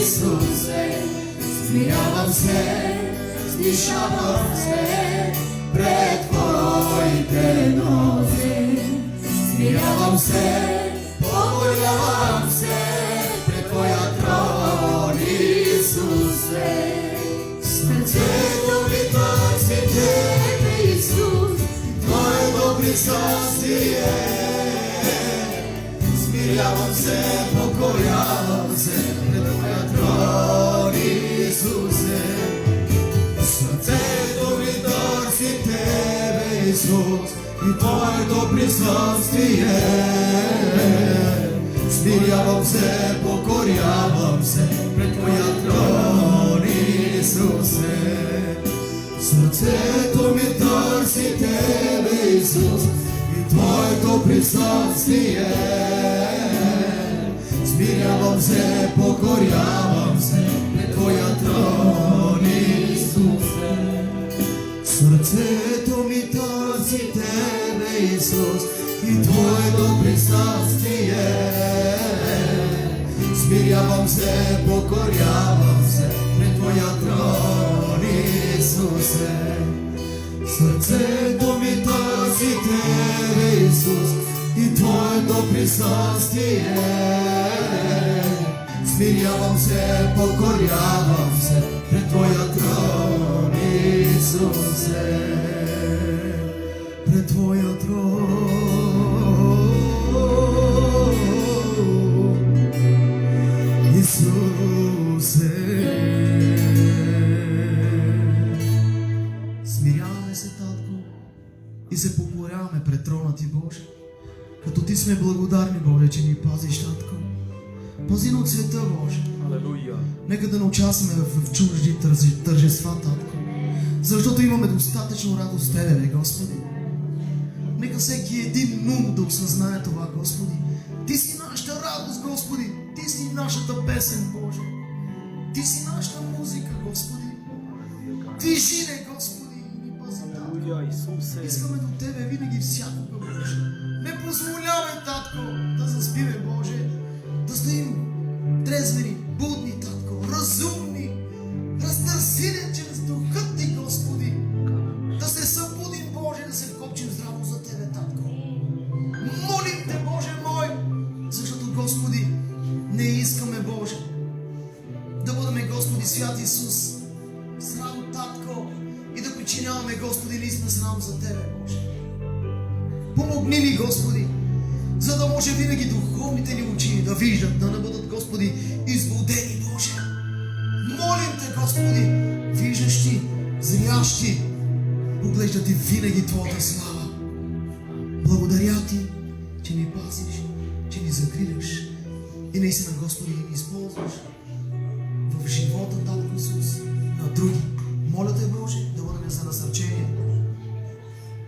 Исусе. Смирявам се, снишавам се пред Твоите нозе. Смирявам се, покорявам се пред Твоя трон, Исусе. Сърцето ми търси Тебе, Исус, Твоето присъствие. Смирявам се, покорявам се пред Твоя трон, Исусе. Сърцето ми търси Тебе, Исус, и Твоето присъствие. Смирявам се, покорявам се пред Твоя трон, Исусе. Сърцето ми търси Тебе, Исус, и Твоето присъствие. Смирявам се, покорявам се пред Твоя трон, Исусе. Сърцето ми търси Тебе, Исус, и Твоето присъствие. Смирявам се, покорявам се пред Твоя трон, Исусе. Сърцето ми търси Тебе, Исус, и Твоето присъствие. Смирявам се, покорявам се пред Твоя трон, Исусе. Пред Твоя трон, Исусе. Смиряваме се, Татко, и се покоряваме пред трона Ти, Боже. Като Ти сме благодарни, Боже, че ни пазиш, Татко. Пази от света, Боже.
Алелуя.
Нека да не участваме в чужди тържества, Татко. Защото имаме достатъчно радост с Тебе, Господи. Нека всеки един ум да осъзнае това, Господи. Ти си нашата радост, Господи. Ти си нашата песен, Боже. Ти си нашата музика, Господи. Движи не, Господи, и ни пази, Татко.
Алелуя, Исусе.
Искаме до Тебе винаги всякога, Боже. Не позволявай, Татко, да заспиме, Боже. Да стоим трезвени, будни, Татко, разумни, разтърсени чрез Духът Ти, Господи. Да се събудим, Боже, да се вкопчим здраво за Тебе, Татко. Молим Те, Боже мой, защото, Господи, не искаме, Боже, да бъдем, Господи, свят Исус, срам, Татко, и да причиняваме, Господи, наистина срам за Тебе, Боже. Помогни ни, Господи, за да може винаги духовните ни очи да виждат, да не бъдат, Господи, изводени, Боже. Молим Те, Господи, виждащи, зрящи, поглеждат и винаги Твоята слава. Благодаря Ти, че ни пазиш, че ни закриляш и наистина, Господи, ни използваш в живота, Татко Исус, на други. Моля Те, Боже, да бъдем за насърчение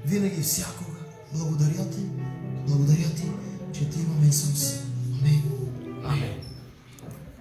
винаги, всякога. Благодаря Ти, че Ти имаме, Исус.